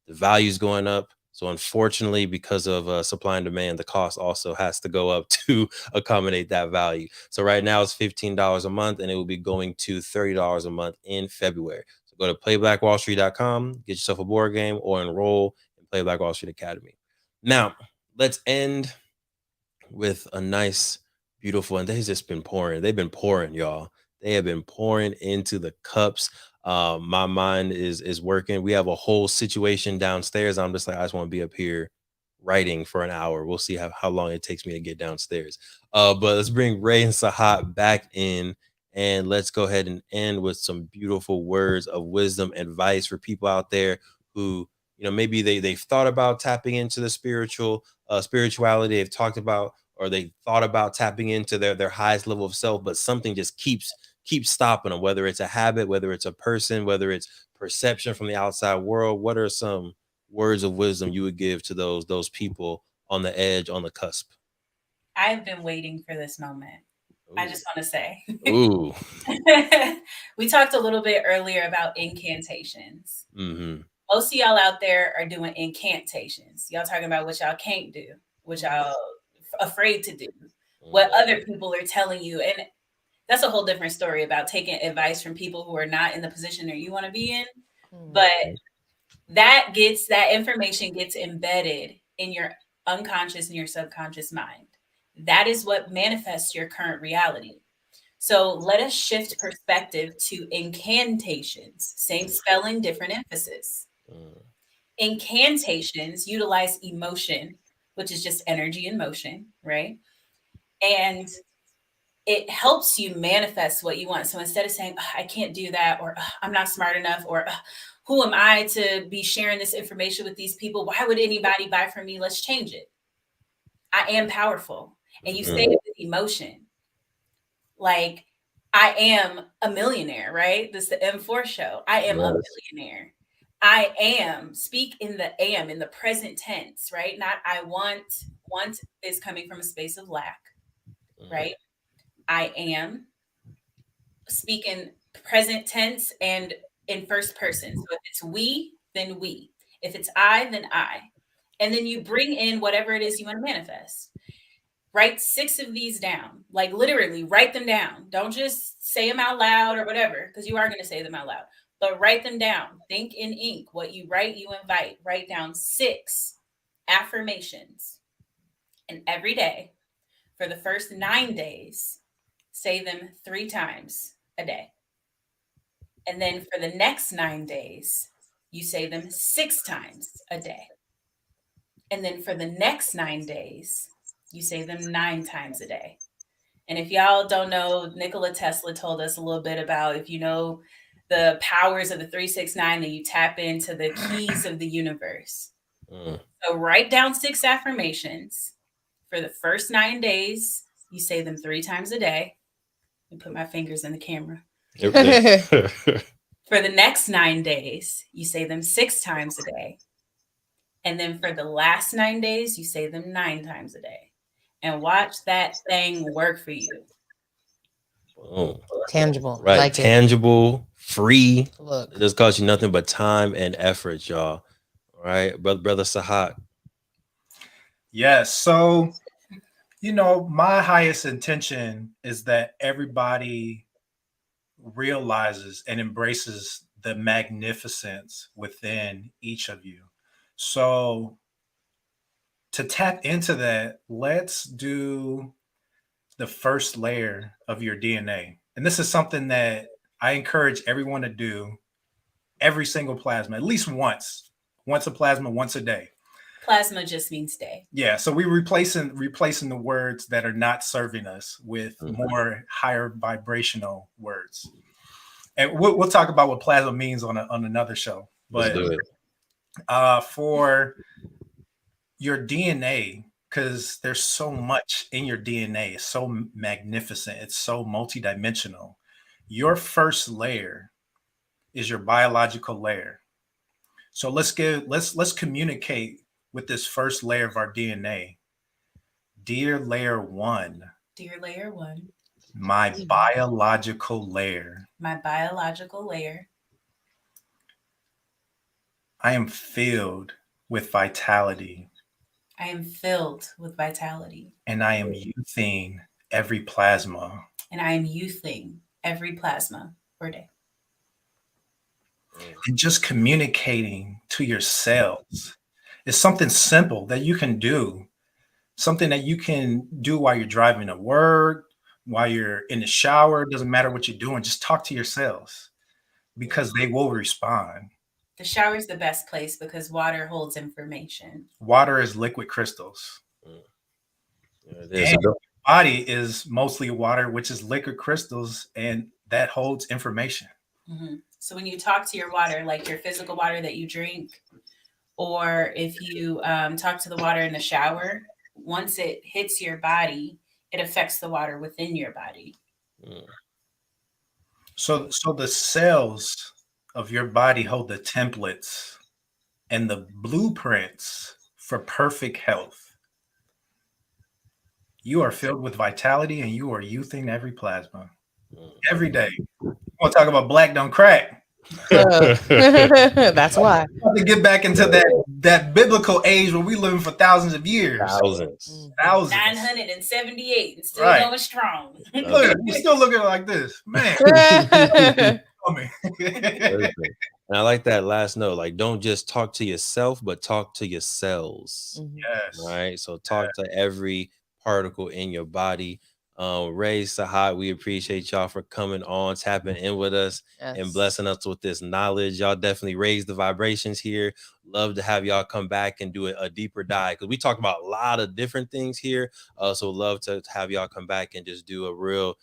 The value is going up. So unfortunately, because of supply and demand, the cost also has to go up to accommodate that value. So right now it's $15 a month, and it will be going to $30 a month in February. So go to playblackwallstreet.com, get yourself a board game, or enroll in Play Black Wall Street Academy. Now, let's end with a nice, beautiful, and they've just been pouring. They've been pouring, y'all. They have been pouring into the cups. My mind is working. We have a whole situation downstairs. I'm just like, I just want to be up here writing for an hour. We'll see how long it takes me to get downstairs. But let's bring Ray and Sahat back in, and let's go ahead and end with some beautiful words of wisdom, advice for people out there who, maybe they've thought about tapping into the spirituality. They've talked about, or they thought about tapping into their highest level of self, but something just keeps stopping them, whether it's a habit, whether it's a person, whether it's perception from the outside world. What are some words of wisdom you would give to those people on the edge, on the cusp? I've been waiting for this moment. Ooh. I just want to say. Ooh. We talked a little bit earlier about incantations. Mm-hmm. Most of y'all out there are doing incantations. Y'all talking about what y'all can't do, what y'all afraid to do, what other people are telling you. And that's a whole different story about taking advice from people who are not in the position that you want to be in. But that information gets embedded in your unconscious and your subconscious mind. That is what manifests your current reality. So let us shift perspective to incantations. Same spelling, different emphasis. Incantations utilize emotion, which is just energy in motion, right? And it helps you manifest what you want. So instead of saying, I can't do that, or I'm not smart enough, or who am I to be sharing this information with these people? Why would anybody buy from me? Let's change it. I am powerful. And you say it with emotion. Like, I am a millionaire, right? This is the M4 show. I am a millionaire. I am, speak in the am, in the present tense, right? Not I want. Want is coming from a space of lack, right? I am, speak in present tense and in first person. So if it's we, then we. If it's I, then I. And then you bring in whatever it is you want to manifest. Write 6 of these down, like literally write them down. Don't just say them out loud or whatever, because you are going to say them out loud, but write them down. Think in ink. What you write, you invite. Write down 6 affirmations. And every day for the first 9 days, say them 3 times a day. And then for the next 9 days, you say them 6 times a day. And then for the next 9 days, you say them 9 times a day. And if y'all don't know, Nikola Tesla told us a little bit about, if you know the powers of the 369, then you tap into the keys of the universe. So write down 6 affirmations. For the first 9 days, you say them 3 times a day. And put my fingers in the camera. For the next 9 days, you say them 6 times a day. And then for the last 9 days, you say them 9 times a day. And watch that thing work for you. Boom. Tangible. Right. Like tangible, free. Look. It doesn't cost you nothing but time and effort, y'all. All right. Brother Sahat. Yes. So, my highest intention is that everybody realizes and embraces the magnificence within each of you. So to tap into that, let's do the first layer of your DNA. And this is something that I encourage everyone to do every single plasma, at least once a plasma, once a day. Plasma just means day. Yeah, so we're replacing the words that are not serving us with more higher vibrational words. And we'll talk about what plasma means on another show. But for your DNA, because there's so much in your DNA, it's so magnificent, it's so multidimensional. Your first layer is your biological layer. So let's communicate with this first layer of our DNA. Dear layer 1. Dear layer 1. My biological layer. My biological layer. I am filled with vitality. I am filled with vitality. And I am youthing every plasma. And I am youthing every plasma per day. And just communicating to your cells is something simple that you can do. Something that you can do while you're driving to work, while you're in the shower. It doesn't matter what you're doing. Just talk to your cells because they will respond. The shower is the best place because water holds information. Water is liquid crystals. Yeah, and your body is mostly water, which is liquid crystals, and that holds information. Mm-hmm. So when you talk to your water, like your physical water that you drink, or if you talk to the water in the shower, once it hits your body, it affects the water within your body. So the cells of your body hold the templates and the blueprints for perfect health. You are filled with vitality and you are youthing every plasma every day. We'll talk about black don't crack. That's why. To get back into that biblical age where we living for thousands of years. Thousands. 978 and still going strong. Look, you still looking like this, man. And I like that last note. Like, don't just talk to yourself, but talk to your cells. Yes. Right. So talk to every particle in your body. Rae, Sahat, we appreciate y'all for coming on, tapping in with us and blessing us with this knowledge. Y'all definitely raise the vibrations here. Love to have y'all come back and do a deeper dive because we talk about a lot of different things here. So love to have y'all come back and just do a real,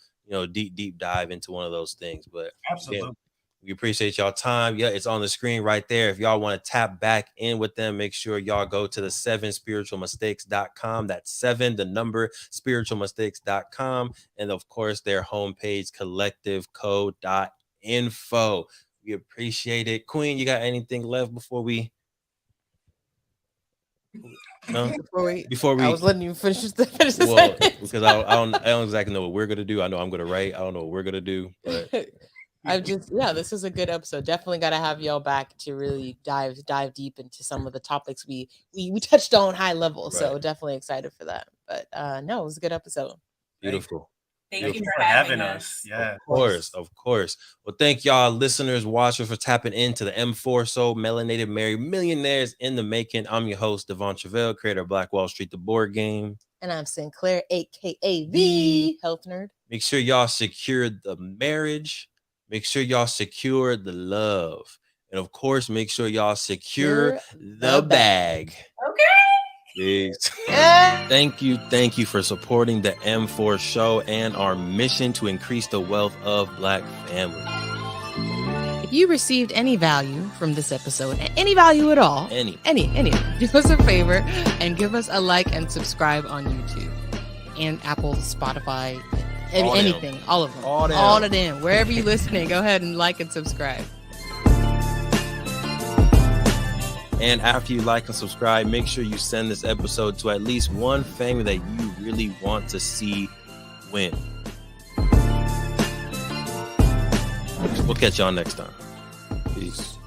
deep dive into one of those things. But absolutely. Again, we appreciate y'all time. Yeah, it's on the screen right there. If y'all want to tap back in with them, make sure y'all go to the 7spiritualmistakes.com. That's 7, the number, spiritualmistakes.com. And of course, their homepage, collectivecode.info. We appreciate it. Queen, you got anything left before we? No? Before we, I was letting you finish the well, because I don't exactly know what we're gonna do. I know I'm gonna write. I don't know what we're gonna do, but this is a good episode. Definitely got to have y'all back to really dive deep into some of the topics we touched on high level. Right. So definitely excited for that. But no, it was a good episode. Beautiful. Thank you for having us. Yeah, of course. Well, thank y'all, listeners, watchers, for tapping into the M4 Soul Melanated Married Millionaires in the Making. I'm your host, Devon Truvel, creator of Black Wall Street, the board game. And I'm Sinclair, aka the Health Nerd. Make sure y'all secure the marriage. Make sure y'all secure the love. And of course, make sure y'all secure the bag. Okay. Peace. Thank you for supporting the M4 show and our mission to increase the wealth of Black families. If you received any value from this episode, any value at all, any, do us a favor and give us a like and subscribe on YouTube and Apple, Spotify, Anything, all of them. All of them. Wherever you're listening, go ahead and like and subscribe. And after you like and subscribe, make sure you send this episode to at least one family that you really want to see win. We'll catch y'all next time. Peace.